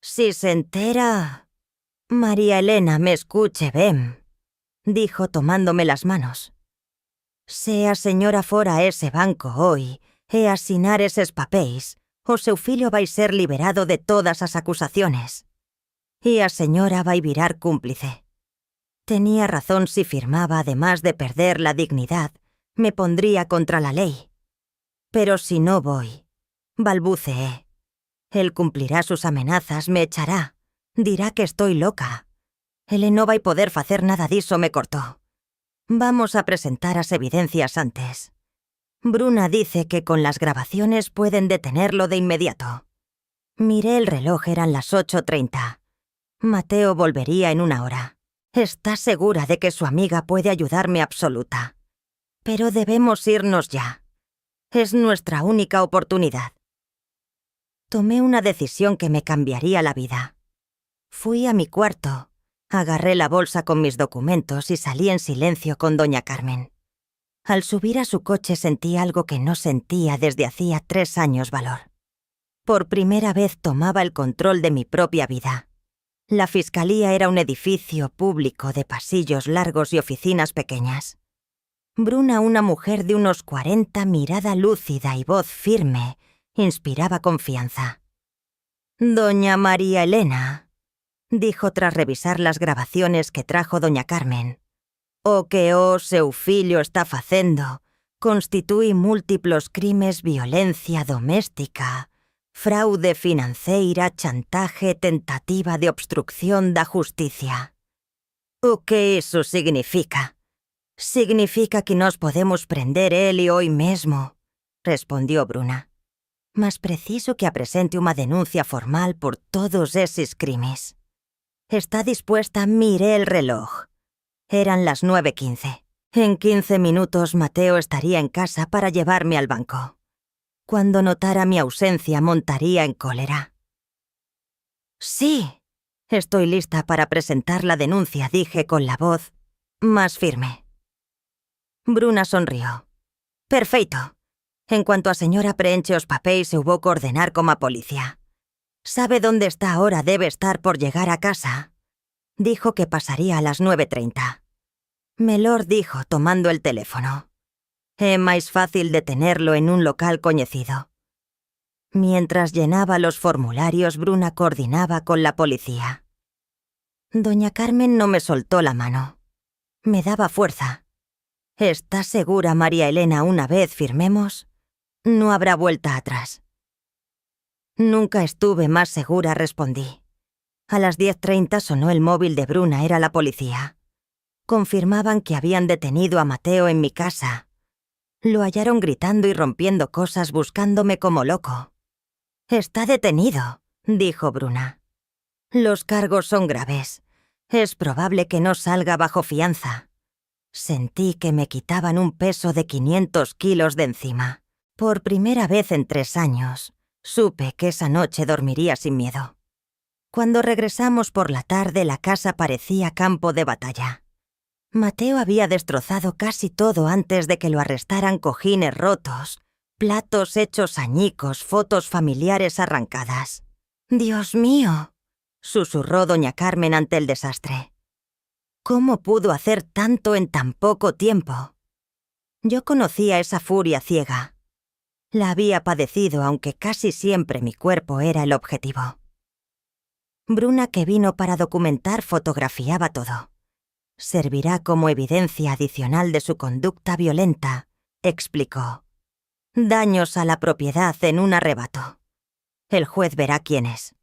Si se entera... María Elena me escuche ben, dijo tomándome las manos. Se a señora fora a ese banco hoy e asinar eses papéis, o seu fillo vai ser liberado de todas as acusaciones. Y a señora vai virar cúmplice. Tenía razón si firmaba, además de perder la dignidad, me pondría contra la ley. Pero si no voy, balbuceé. Él cumplirá sus amenazas, me echará, dirá que estoy loca. Él no vai poder facer nada diso, me cortó. Vamos a presentar as evidencias antes. Bruna dice que con las grabaciones pueden detenerlo de inmediato. Miré el reloj, eran las 8:30. Mateo volvería en 1 hora. Está segura de que su amiga puede ayudarme absoluta. Pero debemos irnos ya. Es nuestra única oportunidad. Tomé una decisión que me cambiaría la vida. Fui a mi cuarto, agarré la bolsa con mis documentos y salí en silencio con doña Carmen. Al subir a su coche sentí algo que no sentía desde hacía 3 años valor. Por primera vez tomaba el control de mi propia vida. La fiscalía era un edificio público de pasillos largos y oficinas pequeñas. Bruna, una mujer de unos 40, mirada lúcida y voz firme, inspiraba confianza. «Doña María Elena», dijo tras revisar las grabaciones que trajo doña Carmen, «o que o seu fillo está facendo constitui múltiplos crimes, violencia doméstica, fraude financeira, chantaje, tentativa de obstrucción da justicia. O que iso significa? Significa que nos podemos prender ele hoy mesmo», respondió Bruna. «Mas preciso que apresente unha denuncia formal por todos eses crimes. Está dispuesta, miré el reloj. Eran las 9:15. En 15 minutos Mateo estaría en casa para llevarme al banco. Cuando notara mi ausencia montaría en cólera. «Sí, estoy lista para presentar la denuncia», dije con la voz más firme. Bruna sonrió. «Perfeito. En cuanto a señora preenche os papéis, eu vou coordenar como a policía. Sabe dónde está ahora, debe estar por llegar a casa». Dijo que pasaría a las 9:30. Melor dijo tomando el teléfono. É máis fácil detenerlo en un local coñecido. Mientras llenaba los formularios, Bruna coordinaba con la policía. Doña Carmen no me soltó la mano. Me daba fuerza. «¿Estás segura, María Elena, una vez firmemos? No habrá vuelta atrás». «Nunca estuve más segura», respondí. A las 10:30 sonó el móvil de Bruna, era la policía. Confirmaban que habían detenido a Mateo en mi casa. Lo hallaron gritando y rompiendo cosas, buscándome como loco. «Está detenido», dijo Bruna. «Los cargos son graves. Es probable que no salga bajo fianza». Sentí que me quitaban un peso de 500 kilos de encima. Por primera vez en 3 años, supe que esa noche dormiría sin miedo. Cuando regresamos por la tarde, la casa parecía campo de batalla. Mateo había destrozado casi todo antes de que lo arrestaran: cojines rotos, platos hechos añicos, fotos familiares arrancadas. «Dios mío», susurró doña Carmen ante el desastre. «¿Cómo pudo hacer tanto en tan poco tiempo?» Yo conocía esa furia ciega. La había padecido, aunque casi siempre mi cuerpo era el objetivo. Bruna, que vino para documentar, fotografiaba todo. Servirá como evidencia adicional de su conducta violenta, explicó. Daños a la propiedad en un arrebato. El juez verá quién es.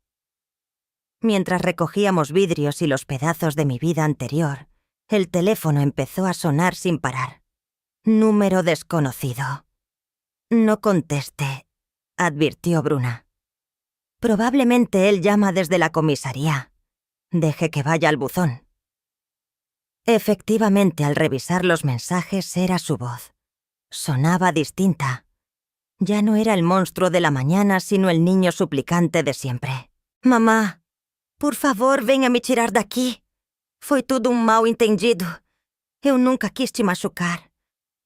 Mientras recogíamos vidrios y los pedazos de mi vida anterior, el teléfono empezó a sonar sin parar. Número desconocido. No conteste, advirtió Bruna. Probablemente él llama desde la comisaría. Deje que vaya al buzón. Efectivamente, al revisar los mensajes era su voz. Sonaba distinta. Ya no era el monstruo de la mañana, sino el niño suplicante de siempre. Mamá, por favor, venha me tirar daqui. Foi tudo mal entendido. Eu nunca quis te machucar.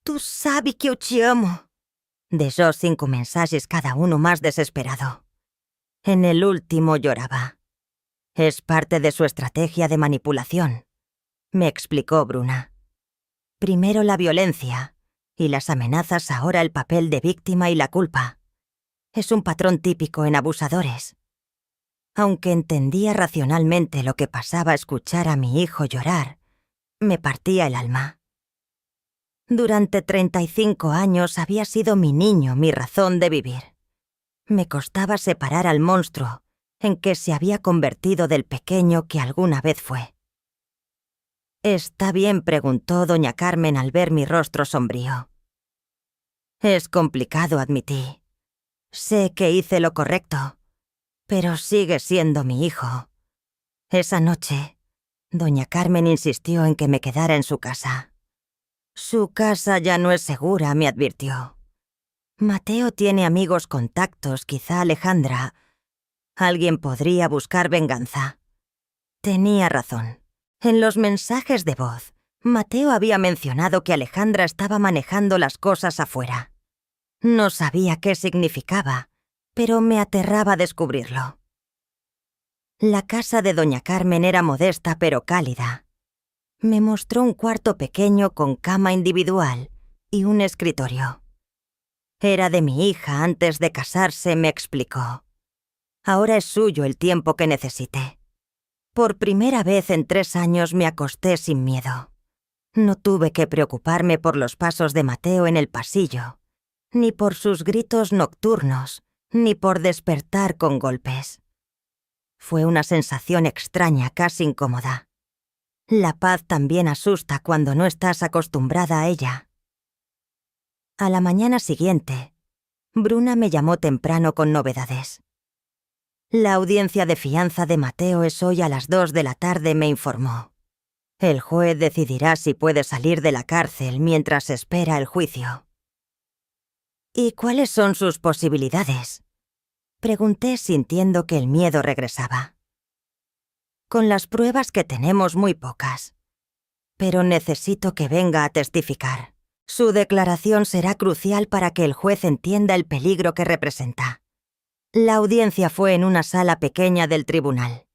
Tu sabe que eu te amo. Dejó 5 mensajes cada uno más desesperado. En el último lloraba. Es parte de su estrategia de manipulación, me explicó Bruna. Primero la violencia, y las amenazas, ahora el papel de víctima y la culpa. Es un patrón típico en abusadores. Aunque entendía racionalmente lo que pasaba escuchar a mi hijo llorar, me partía el alma. Durante 35 años había sido mi niño mi razón de vivir. Me costaba separar al monstruo en que se había convertido del pequeño que alguna vez fue. «¿Está bien?», preguntó doña Carmen al ver mi rostro sombrío. «Es complicado», admití. «Sé que hice lo correcto, pero sigue siendo mi hijo». Esa noche, doña Carmen insistió en que me quedara en su casa. «Su casa ya no es segura», me advirtió. «Mateo tiene amigos contactos, quizá Alejandra. Alguien podría buscar venganza». Tenía razón. En los mensajes de voz, Mateo había mencionado que Alejandra estaba manejando las cosas afuera. No sabía qué significaba, pero me aterraba descubrirlo. La casa de doña Carmen era modesta pero cálida. Me mostró un cuarto pequeño con cama individual y un escritorio. Era de mi hija antes de casarse, me explicó. Ahora es suyo el tiempo que necesite. Por primera vez en 3 años me acosté sin miedo. No tuve que preocuparme por los pasos de Mateo en el pasillo, ni por sus gritos nocturnos, ni por despertar con golpes. Fue una sensación extraña, casi incómoda. La paz también asusta cuando no estás acostumbrada a ella. A la mañana siguiente, Bruna me llamó temprano con novedades. La audiencia de fianza de Mateo es hoy a las 2 de la tarde, me informó. El juez decidirá si puede salir de la cárcel mientras espera el juicio. ¿Y cuáles son sus posibilidades?, pregunté sintiendo que el miedo regresaba. Con las pruebas que tenemos, muy pocas. Pero necesito que venga a testificar. Su declaración será crucial para que el juez entienda el peligro que representa. La audiencia fue en una sala pequeña del tribunal.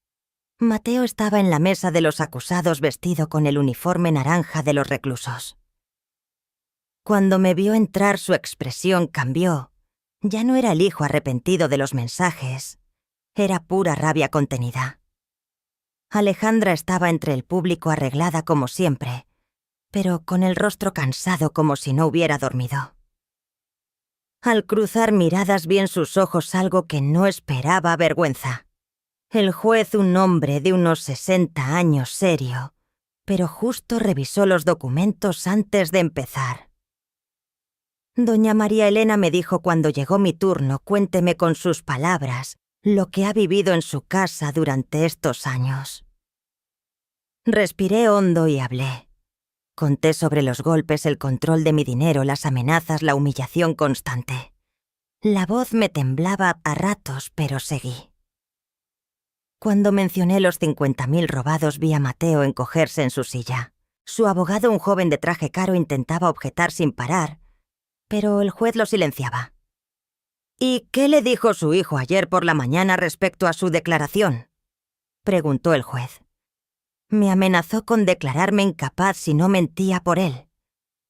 Mateo estaba en la mesa de los acusados vestido con el uniforme naranja de los reclusos. Cuando me vio entrar, su expresión cambió. Ya no era el hijo arrepentido de los mensajes. Era pura rabia contenida. Alejandra estaba entre el público arreglada como siempre, pero con el rostro cansado como si no hubiera dormido. Al cruzar miradas vi en sus ojos algo que no esperaba: vergüenza. El juez, un hombre de unos 60 años, serio, pero justo, revisó los documentos antes de empezar. Doña María Elena me dijo cuando llegó mi turno, cuénteme con sus palabras lo que ha vivido en su casa durante estos años. Respiré hondo y hablé. Conté sobre los golpes, el control de mi dinero, las amenazas, la humillación constante. La voz me temblaba a ratos, pero seguí. Cuando mencioné los 50.000 robados, vi a Mateo encogerse en su silla. Su abogado, un joven de traje caro, intentaba objetar sin parar, pero el juez lo silenciaba. «¿Y qué le dijo su hijo ayer por la mañana respecto a su declaración?», preguntó el juez. Me amenazó con declararme incapaz si no mentía por él.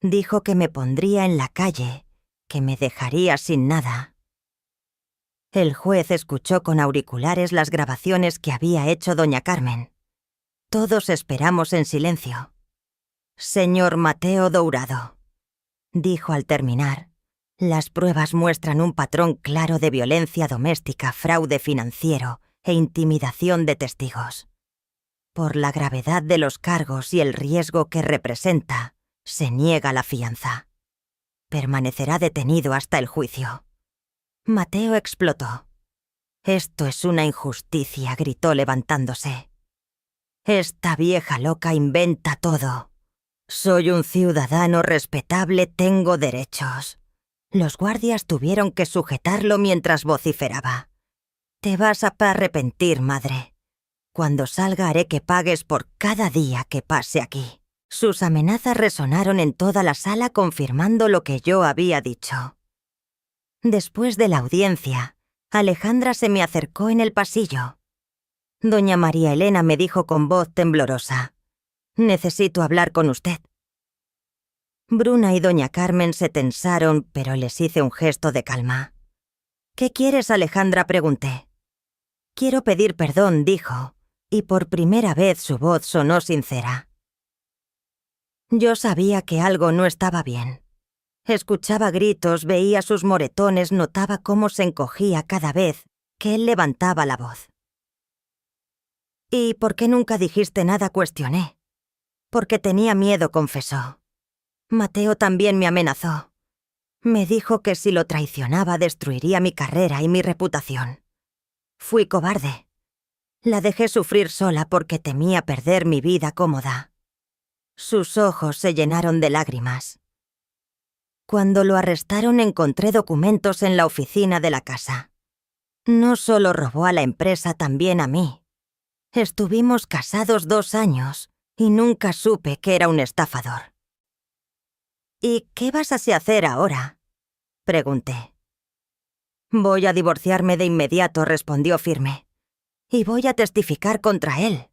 Dijo que me pondría en la calle, que me dejaría sin nada. El juez escuchó con auriculares las grabaciones que había hecho doña Carmen. Todos esperamos en silencio. Señor Mateo Dourado, dijo al terminar, las pruebas muestran un patrón claro de violencia doméstica, fraude financiero e intimidación de testigos. Por la gravedad de los cargos y el riesgo que representa, se niega la fianza. Permanecerá detenido hasta el juicio. Mateo explotó. «Esto es una injusticia», gritó levantándose. «Esta vieja loca inventa todo. Soy un ciudadano respetable, tengo derechos». Los guardias tuvieron que sujetarlo mientras vociferaba. «Te vas a arrepentir, madre. Cuando salga haré que pagues por cada día que pase aquí». Sus amenazas resonaron en toda la sala confirmando lo que yo había dicho. Después de la audiencia, Alejandra se me acercó en el pasillo. Doña María Elena me dijo con voz temblorosa: «Necesito hablar con usted». Bruna y doña Carmen se tensaron, pero les hice un gesto de calma. «¿Qué quieres, Alejandra?», pregunté. «Quiero pedir perdón», dijo, y por primera vez su voz sonó sincera. Yo sabía que algo no estaba bien. Escuchaba gritos, veía sus moretones, notaba cómo se encogía cada vez que él levantaba la voz. «¿Y por qué nunca dijiste nada?», cuestioné. «Porque tenía miedo», confesó. «Mateo también me amenazó. Me dijo que si lo traicionaba destruiría mi carrera y mi reputación. Fui cobarde. La dejé sufrir sola porque temía perder mi vida cómoda». Sus ojos se llenaron de lágrimas. Cuando lo arrestaron encontré documentos en la oficina de la casa. No solo robó a la empresa, también a mí. Estuvimos casados 2 años y nunca supe que era un estafador. «¿Y qué vas a hacer ahora?», pregunté. «Voy a divorciarme de inmediato», respondió firme. «Y voy a testificar contra él.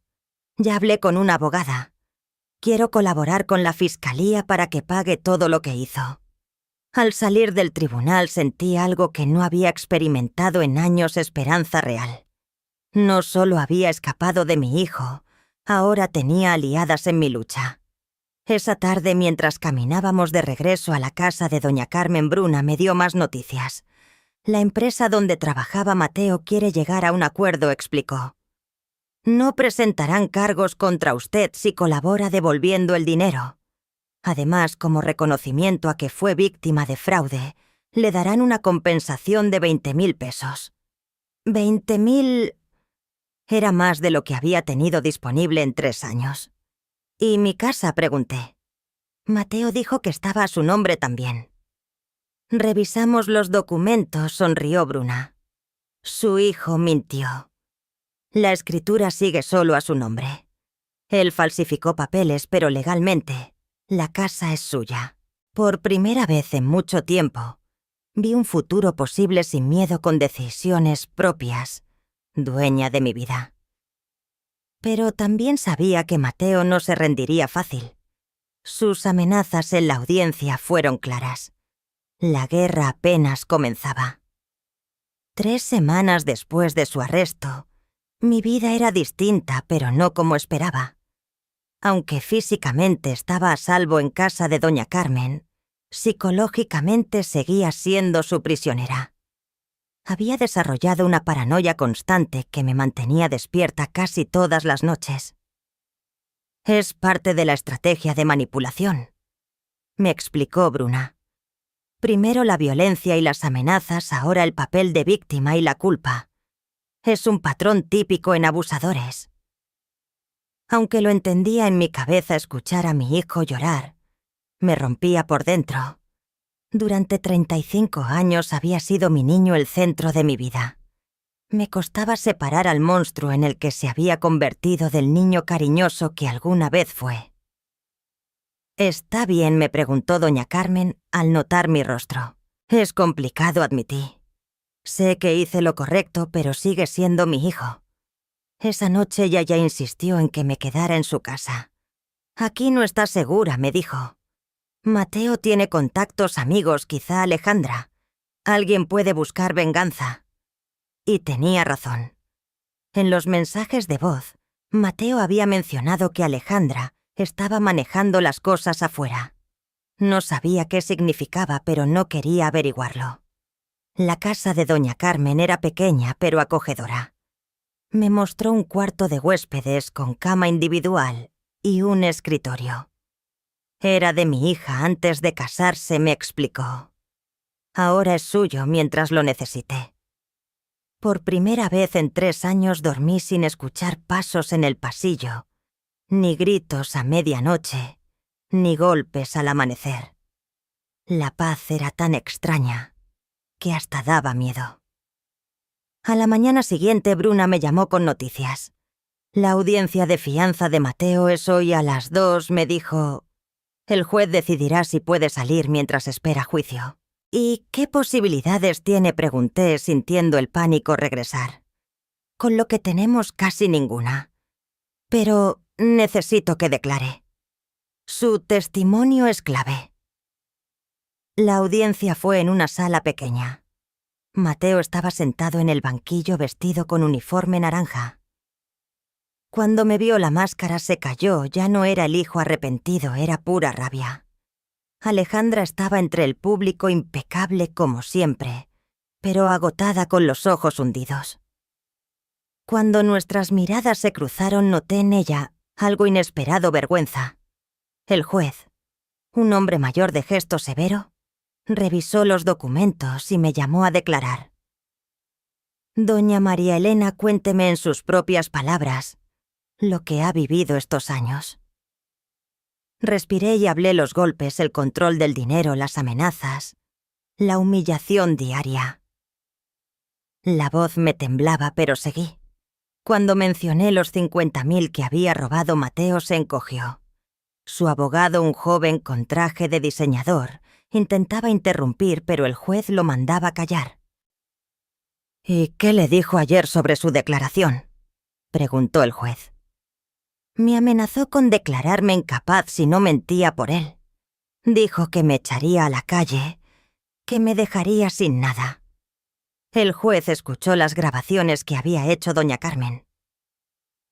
Ya hablé con una abogada. Quiero colaborar con la fiscalía para que pague todo lo que hizo». Al salir del tribunal sentí algo que no había experimentado en años: esperanza real. No solo había escapado de mi hijo, ahora tenía aliadas en mi lucha. Esa tarde, mientras caminábamos de regreso a la casa de doña Carmen, Bruna me dio más noticias. «La empresa donde trabajaba Mateo quiere llegar a un acuerdo», explicó. «No presentarán cargos contra usted si colabora devolviendo el dinero. Además, como reconocimiento a que fue víctima de fraude, le darán una compensación de 20.000 pesos. 20.000... Era más de lo que había tenido disponible en 3 años. «¿Y mi casa?», pregunté. Mateo dijo que estaba a su nombre también. «Revisamos los documentos», sonrió Bruna. «Su hijo mintió. La escritura sigue solo a su nombre. Él falsificó papeles, pero legalmente, la casa es suya». Por primera vez en mucho tiempo, vi un futuro posible sin miedo, con decisiones propias, dueña de mi vida. Pero también sabía que Mateo no se rendiría fácil. Sus amenazas en la audiencia fueron claras. La guerra apenas comenzaba. 3 semanas después de su arresto, mi vida era distinta, pero no como esperaba. Aunque físicamente estaba a salvo en casa de doña Carmen, psicológicamente seguía siendo su prisionera. Había desarrollado una paranoia constante que me mantenía despierta casi todas las noches. «Es parte de la estrategia de manipulación», me explicó Bruna. «Primero la violencia y las amenazas, ahora el papel de víctima y la culpa. Es un patrón típico en abusadores». Aunque lo entendía en mi cabeza, escuchar a mi hijo llorar me rompía por dentro. Durante 35 años había sido mi niño el centro de mi vida. Me costaba separar al monstruo en el que se había convertido del niño cariñoso que alguna vez fue. «¿Está bien?», me preguntó doña Carmen al notar mi rostro. «Es complicado», admití. «Sé que hice lo correcto, pero sigue siendo mi hijo». Esa noche ella ya insistió en que me quedara en su casa. «Aquí no está segura», me dijo. «Mateo tiene contactos, amigos, quizá Alejandra. Alguien puede buscar venganza». Y tenía razón. En los mensajes de voz, Mateo había mencionado que Alejandra Estaba manejando las cosas afuera. No sabía qué significaba, pero no quería averiguarlo. La casa de doña Carmen era pequeña, pero acogedora. Me mostró un cuarto de huéspedes con cama individual y un escritorio. Era de mi hija antes de casarse, me explicó. Ahora es suyo mientras lo necesite. Por primera vez en 3 años dormí sin escuchar pasos en el pasillo, ni gritos a medianoche, ni golpes al amanecer. La paz era tan extraña que hasta daba miedo. A la mañana siguiente Bruna me llamó con noticias. La audiencia de fianza de Mateo es hoy a las 2, me dijo. El juez decidirá si puede salir mientras espera juicio. ¿Y qué posibilidades tiene?, pregunté, sintiendo el pánico regresar. Con lo que tenemos casi ninguna. Pero necesito que declare. Su testimonio es clave. La audiencia fue en una sala pequeña. Mateo estaba sentado en el banquillo vestido con uniforme naranja. Cuando me vio la máscara se cayó, ya no era el hijo arrepentido, era pura rabia. Alejandra estaba entre el público impecable como siempre, pero agotada con los ojos hundidos. Cuando nuestras miradas se cruzaron noté en ella algo inesperado, vergüenza. El juez, un hombre mayor de gesto severo, revisó los documentos y me llamó a declarar. Doña María Elena, cuénteme en sus propias palabras lo que ha vivido estos años. Respiré y hablé los golpes, el control del dinero, las amenazas, la humillación diaria. La voz me temblaba, pero seguí. Cuando mencioné los 50.000 que había robado, Mateo se encogió. Su abogado, un joven con traje de diseñador, intentaba interrumpir, pero el juez lo mandaba callar. «¿Y qué le dijo ayer sobre su declaración?», preguntó el juez. Me amenazó con declararme incapaz si no mentía por él. Dijo que me echaría a la calle, que me dejaría sin nada. El juez escuchó las grabaciones que había hecho doña Carmen.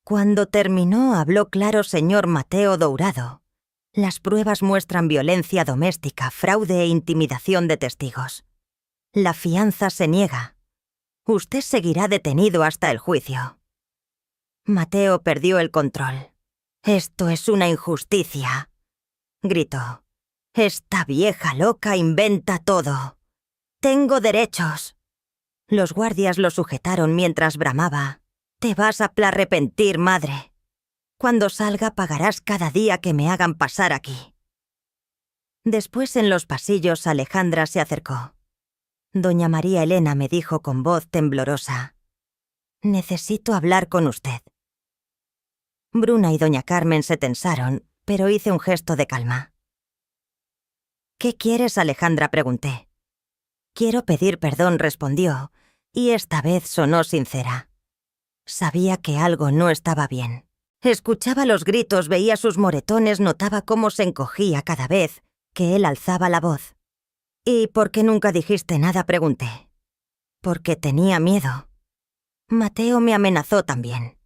Cuando terminó, habló claro: señor Mateo Dourado. Las pruebas muestran violencia doméstica, fraude e intimidación de testigos. La fianza se niega. Usted seguirá detenido hasta el juicio. Mateo perdió el control. «Esto es una injusticia», gritó. «Esta vieja loca inventa todo. Tengo derechos». Los guardias lo sujetaron mientras bramaba. «Te vas a arrepentir, madre. Cuando salga pagarás cada día que me hagan pasar aquí». Después, en los pasillos, Alejandra se acercó. Doña María Elena me dijo con voz temblorosa: «Necesito hablar con usted». Bruna y doña Carmen se tensaron, pero hice un gesto de calma. «¿Qué quieres, Alejandra?», pregunté. «Quiero pedir perdón», respondió, y esta vez sonó sincera. Sabía que algo no estaba bien. Escuchaba los gritos, veía sus moretones, notaba cómo se encogía cada vez que él alzaba la voz. «¿Y por qué nunca dijiste nada?», pregunté. «Porque tenía miedo. Mateo me amenazó también.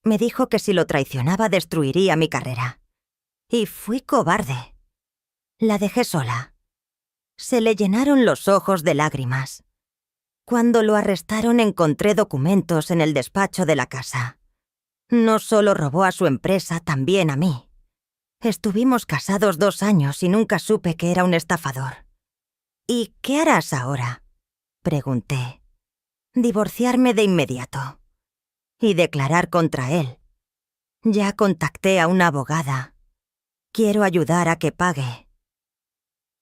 Me dijo que si lo traicionaba destruiría mi carrera. Y fui cobarde. La dejé sola». Se le llenaron los ojos de lágrimas. Cuando lo arrestaron encontré documentos en el despacho de la casa. No solo robó a su empresa, también a mí. Estuvimos casados 2 años y nunca supe que era un estafador. «¿Y qué harás ahora?», pregunté. «Divorciarme de inmediato. Y declarar contra él. Ya contacté a una abogada. Quiero ayudar a que pague».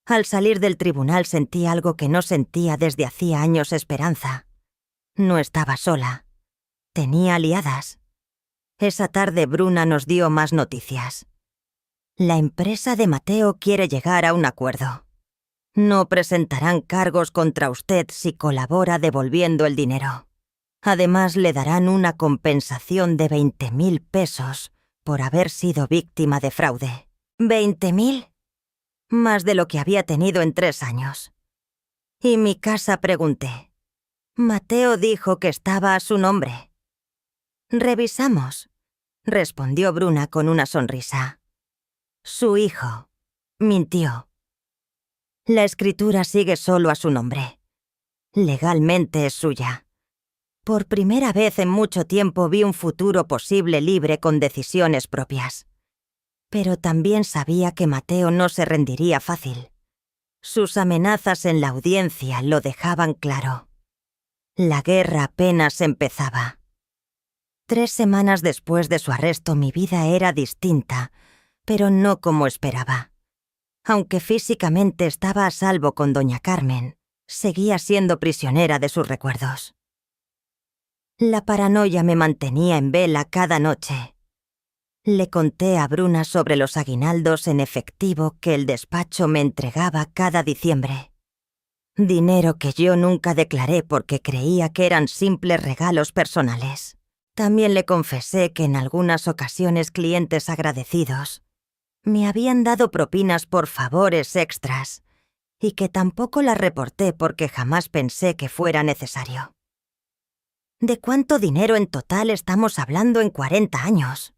Al salir del tribunal sentí algo que no sentía desde hacía años: esperanza. No estaba sola. Tenía aliadas. Esa tarde Bruna nos dio más noticias. La empresa de Mateo quiere llegar a un acuerdo. No presentarán cargos contra usted si colabora devolviendo el dinero. Además, le darán una compensación de 20.000 pesos por haber sido víctima de fraude. ¿20.000? Más de lo que había tenido en 3 años. ¿Y mi casa?, pregunté. Mateo dijo que estaba a su nombre. «Revisamos», respondió Bruna con una sonrisa. Su hijo mintió. La escritura sigue solo a su nombre. Legalmente es suya. Por primera vez en mucho tiempo vi un futuro posible libre con decisiones propias. Pero también sabía que Mateo no se rendiría fácil. Sus amenazas en la audiencia lo dejaban claro. La guerra apenas empezaba. 3 semanas después de su arresto mi vida era distinta, pero no como esperaba. Aunque físicamente estaba a salvo con doña Carmen, seguía siendo prisionera de sus recuerdos. La paranoia me mantenía en vela cada noche. Le conté a Bruna sobre los aguinaldos en efectivo que el despacho me entregaba cada diciembre. Dinero que yo nunca declaré porque creía que eran simples regalos personales. También le confesé que en algunas ocasiones clientes agradecidos me habían dado propinas por favores extras y que tampoco las reporté porque jamás pensé que fuera necesario. ¿De cuánto dinero en total estamos hablando en 40 años?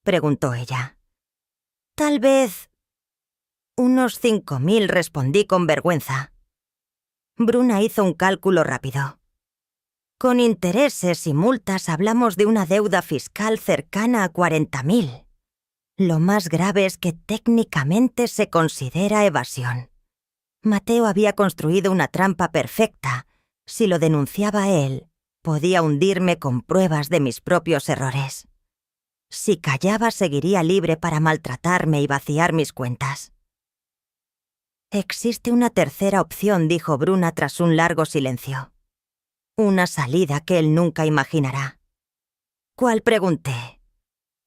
Preguntó ella. Tal vez unos 5.000, respondí con vergüenza. Bruna hizo un cálculo rápido. Con intereses y multas hablamos de una deuda fiscal cercana a 40.000. Lo más grave es que técnicamente se considera evasión. Mateo había construido una trampa perfecta. Si lo denunciaba él, podía hundirme con pruebas de mis propios errores. Si callaba, seguiría libre para maltratarme y vaciar mis cuentas. Existe una tercera opción, dijo Bruna tras un largo silencio. Una salida que él nunca imaginará. ¿Cuál? Pregunté.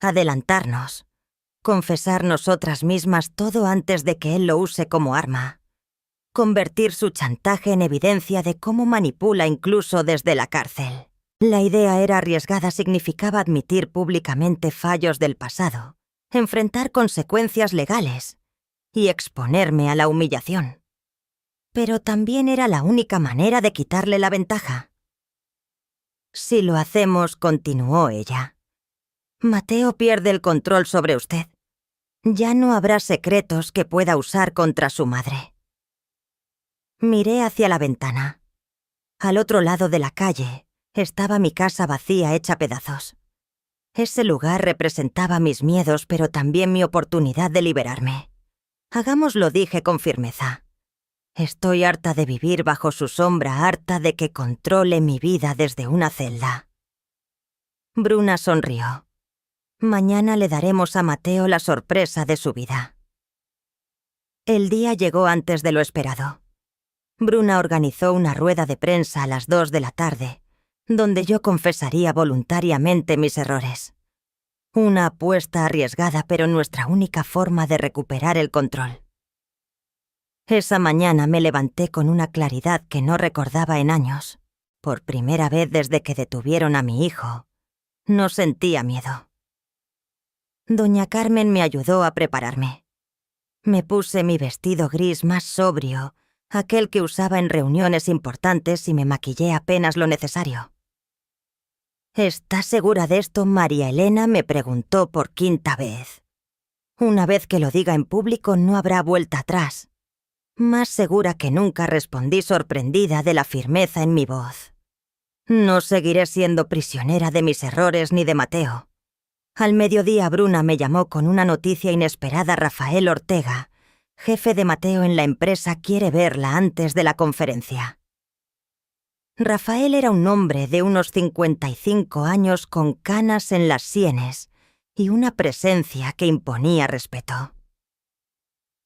Adelantarnos. Confesar nosotras mismas todo antes de que él lo use como arma. Convertir su chantaje en evidencia de cómo manipula incluso desde la cárcel. La idea era arriesgada, significaba admitir públicamente fallos del pasado, enfrentar consecuencias legales y exponerme a la humillación. Pero también era la única manera de quitarle la ventaja. Si lo hacemos, continuó ella, Mateo pierde el control sobre usted. Ya no habrá secretos que pueda usar contra su madre. Miré hacia la ventana. Al otro lado de la calle estaba mi casa vacía, hecha pedazos. Ese lugar representaba mis miedos, pero también mi oportunidad de liberarme. Hagámoslo, dije con firmeza. Estoy harta de vivir bajo su sombra, harta de que controle mi vida desde una celda. Bruna sonrió. Mañana le daremos a Mateo la sorpresa de su vida. El día llegó antes de lo esperado. Bruna organizó una rueda de prensa a las 2 de la tarde, donde yo confesaría voluntariamente mis errores. Una apuesta arriesgada, pero nuestra única forma de recuperar el control. Esa mañana me levanté con una claridad que no recordaba en años. Por primera vez desde que detuvieron a mi hijo, no sentía miedo. Doña Carmen me ayudó a prepararme. Me puse mi vestido gris más sobrio, aquel que usaba en reuniones importantes, y me maquillé apenas lo necesario. ¿Estás segura de esto? María Elena me preguntó por 5ª vez. Una vez que lo diga en público no habrá vuelta atrás. Más segura que nunca, respondí, sorprendida de la firmeza en mi voz. No seguiré siendo prisionera de mis errores ni de Mateo. Al mediodía Bruna me llamó con una noticia inesperada. Rafael Ortega, jefe de Mateo en la empresa, quiere verla antes de la conferencia. Rafael era un hombre de unos 55 años con canas en las sienes y una presencia que imponía respeto.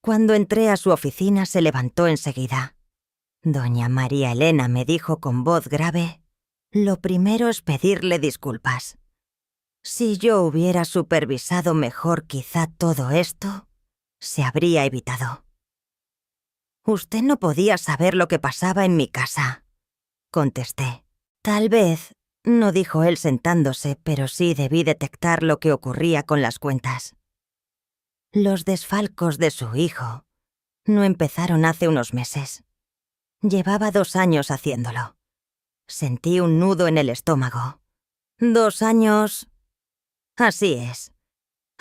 Cuando entré a su oficina se levantó enseguida. Doña María Elena, me dijo con voz grave, lo primero es pedirle disculpas. Si yo hubiera supervisado mejor, quizá todo esto se habría evitado. Usted no podía saber lo que pasaba en mi casa, contesté. Tal vez, no, dijo él sentándose, pero sí debí detectar lo que ocurría con las cuentas. Los desfalcos de su hijo no empezaron hace unos meses. Llevaba 2 años haciéndolo. Sentí un nudo en el estómago. 2 años... Así es.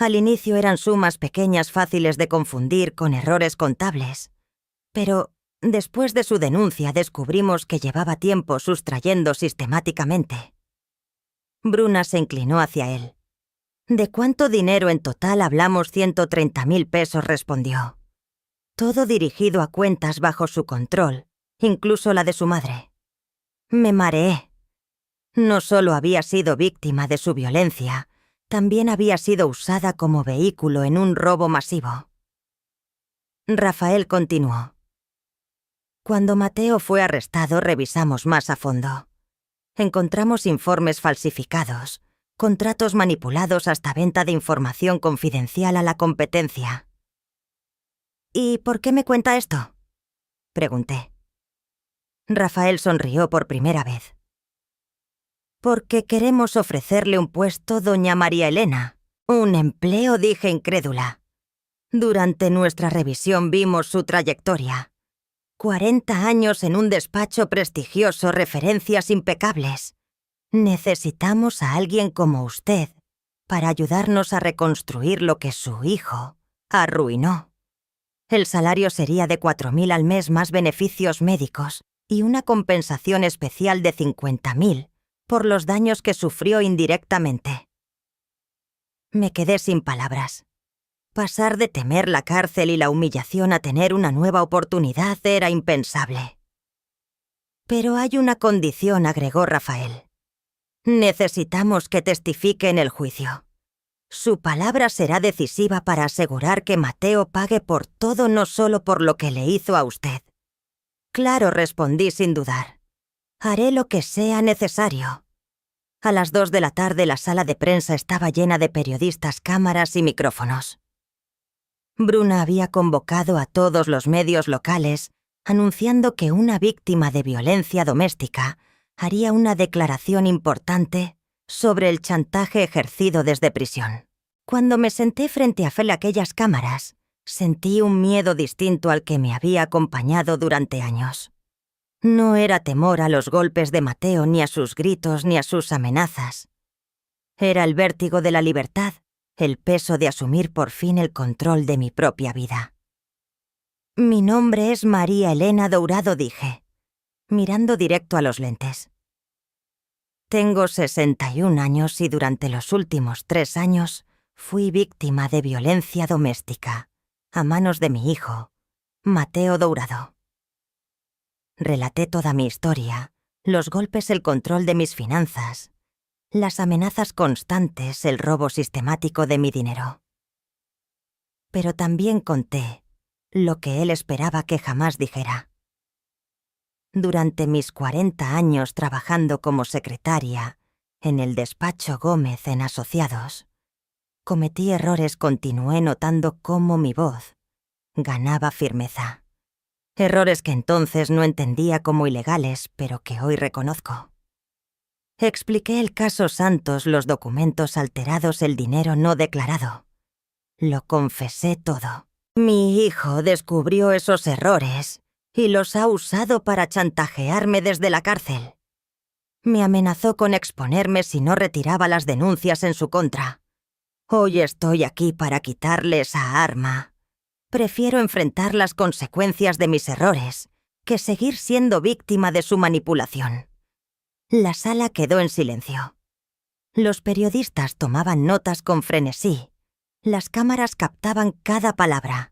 Al inicio eran sumas pequeñas fáciles de confundir con errores contables, pero después de su denuncia descubrimos que llevaba tiempo sustrayendo sistemáticamente. Bruna se inclinó hacia él. ¿De cuánto dinero en total hablamos? 130.000 pesos, respondió. Todo dirigido a cuentas bajo su control, incluso la de su madre. Me mareé. No solo había sido víctima de su violencia, también había sido usada como vehículo en un robo masivo. Rafael continuó. Cuando Mateo fue arrestado, revisamos más a fondo. Encontramos informes falsificados, contratos manipulados hasta venta de información confidencial a la competencia. ¿Y por qué me cuenta esto?, pregunté. Rafael sonrió por primera vez. Porque queremos ofrecerle un puesto, doña María Elena. Un empleo, dije incrédula. Durante nuestra revisión vimos su trayectoria. 40 años en un despacho prestigioso, referencias impecables. Necesitamos a alguien como usted para ayudarnos a reconstruir lo que su hijo arruinó. El salario sería de 4.000 al mes más beneficios médicos y una compensación especial de 50.000 por los daños que sufrió indirectamente. Me quedé sin palabras. Pasar de temer la cárcel y la humillación a tener una nueva oportunidad era impensable. Pero hay una condición, agregó Rafael. Necesitamos que testifique en el juicio. Su palabra será decisiva para asegurar que Mateo pague por todo, no solo por lo que le hizo a usted. Claro, respondí sin dudar. Haré lo que sea necesario. A las 2 de la tarde la sala de prensa estaba llena de periodistas, cámaras y micrófonos. Bruna había convocado a todos los medios locales, anunciando que una víctima de violencia doméstica haría una declaración importante sobre el chantaje ejercido desde prisión. Cuando me senté frente a aquellas cámaras, sentí un miedo distinto al que me había acompañado durante años. No era temor a los golpes de Mateo, ni a sus gritos, ni a sus amenazas. Era el vértigo de la libertad, el peso de asumir por fin el control de mi propia vida. Mi nombre es María Elena Dourado, dije, mirando directo a los lentes. Tengo 61 años y durante los últimos 3 años fui víctima de violencia doméstica a manos de mi hijo, Mateo Dourado. Relaté toda mi historia, los golpes, el control de mis finanzas, las amenazas constantes, el robo sistemático de mi dinero. Pero también conté lo que él esperaba que jamás dijera. Durante mis 40 años trabajando como secretaria en el despacho Gómez en Asociados, cometí errores, continué notando cómo mi voz ganaba firmeza. Errores que entonces no entendía como ilegales, pero que hoy reconozco. Expliqué el caso Santos, los documentos alterados, el dinero no declarado. Lo confesé todo. Mi hijo descubrió esos errores y los ha usado para chantajearme desde la cárcel. Me amenazó con exponerme si no retiraba las denuncias en su contra. Hoy estoy aquí para quitarle esa arma. Prefiero enfrentar las consecuencias de mis errores que seguir siendo víctima de su manipulación. La sala quedó en silencio. Los periodistas tomaban notas con frenesí. Las cámaras captaban cada palabra.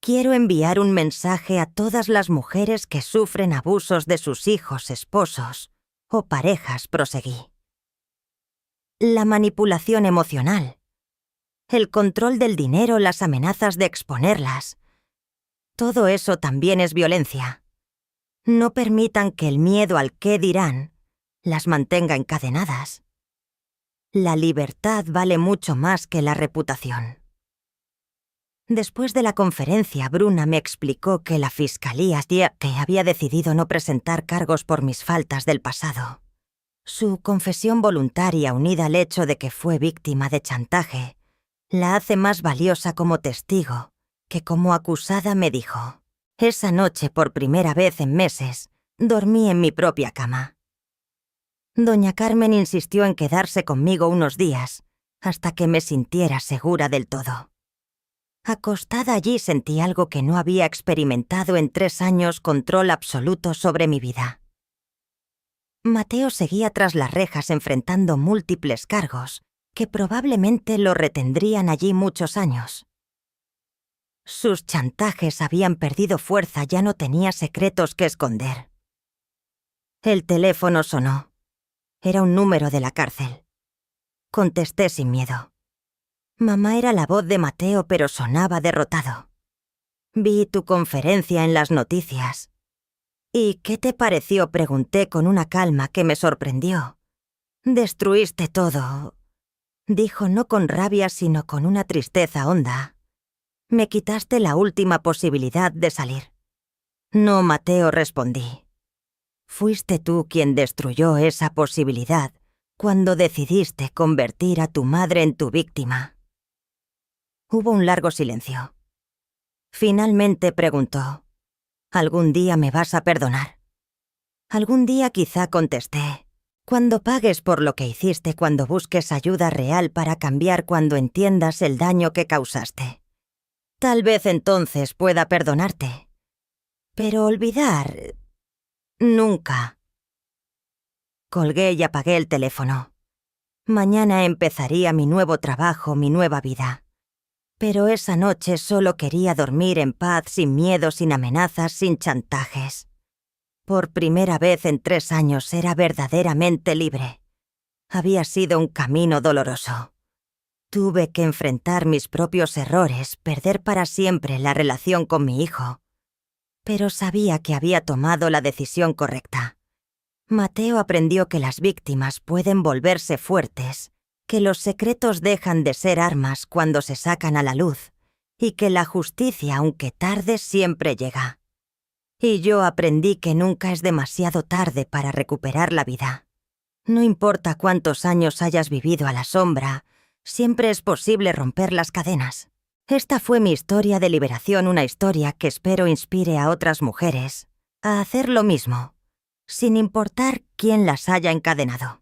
Quiero enviar un mensaje a todas las mujeres que sufren abusos de sus hijos, esposos o parejas, proseguí. La manipulación emocional, el control del dinero, las amenazas de exponerlas. Todo eso también es violencia. No permitan que el miedo al qué dirán las mantenga encadenadas. La libertad vale mucho más que la reputación. Después de la conferencia, Bruna me explicó que la fiscalía había decidido no presentar cargos por mis faltas del pasado. Su confesión voluntaria, unida al hecho de que fue víctima de chantaje, la hace más valiosa como testigo que como acusada, me dijo. Esa noche, por primera vez en meses, dormí en mi propia cama. Doña Carmen insistió en quedarse conmigo unos días hasta que me sintiera segura del todo. Acostada allí sentí algo que no había experimentado en 3 años: control absoluto sobre mi vida. Mateo seguía tras las rejas enfrentando múltiples cargos que probablemente lo retendrían allí muchos años. Sus chantajes habían perdido fuerza, ya no tenía secretos que esconder. El teléfono sonó. Era un número de la cárcel. Contesté sin miedo. Mamá, era la voz de Mateo, pero sonaba derrotado. Vi tu conferencia en las noticias. ¿Y qué te pareció?, pregunté con una calma que me sorprendió. Destruiste todo, dijo, no con rabia sino con una tristeza honda. Me quitaste la última posibilidad de salir. No, Mateo, respondí. Fuiste tú quien destruyó esa posibilidad cuando decidiste convertir a tu madre en tu víctima. Hubo un largo silencio. Finalmente preguntó: ¿algún día me vas a perdonar? Algún día, quizá, contesté. Cuando pagues por lo que hiciste, cuando busques ayuda real para cambiar, cuando entiendas el daño que causaste. Tal vez entonces pueda perdonarte. Pero olvidar... nunca. Colgué y apagué el teléfono. Mañana empezaría mi nuevo trabajo, mi nueva vida. Pero esa noche solo quería dormir en paz, sin miedo, sin amenazas, sin chantajes. Por primera vez en 3 años era verdaderamente libre. Había sido un camino doloroso. Tuve que enfrentar mis propios errores, perder para siempre la relación con mi hijo. Pero sabía que había tomado la decisión correcta. Mateo aprendió que las víctimas pueden volverse fuertes, que los secretos dejan de ser armas cuando se sacan a la luz, y que la justicia, aunque tarde, siempre llega. Y yo aprendí que nunca es demasiado tarde para recuperar la vida. No importa cuántos años hayas vivido a la sombra, siempre es posible romper las cadenas. Esta fue mi historia de liberación, una historia que espero inspire a otras mujeres a hacer lo mismo, sin importar quién las haya encadenado.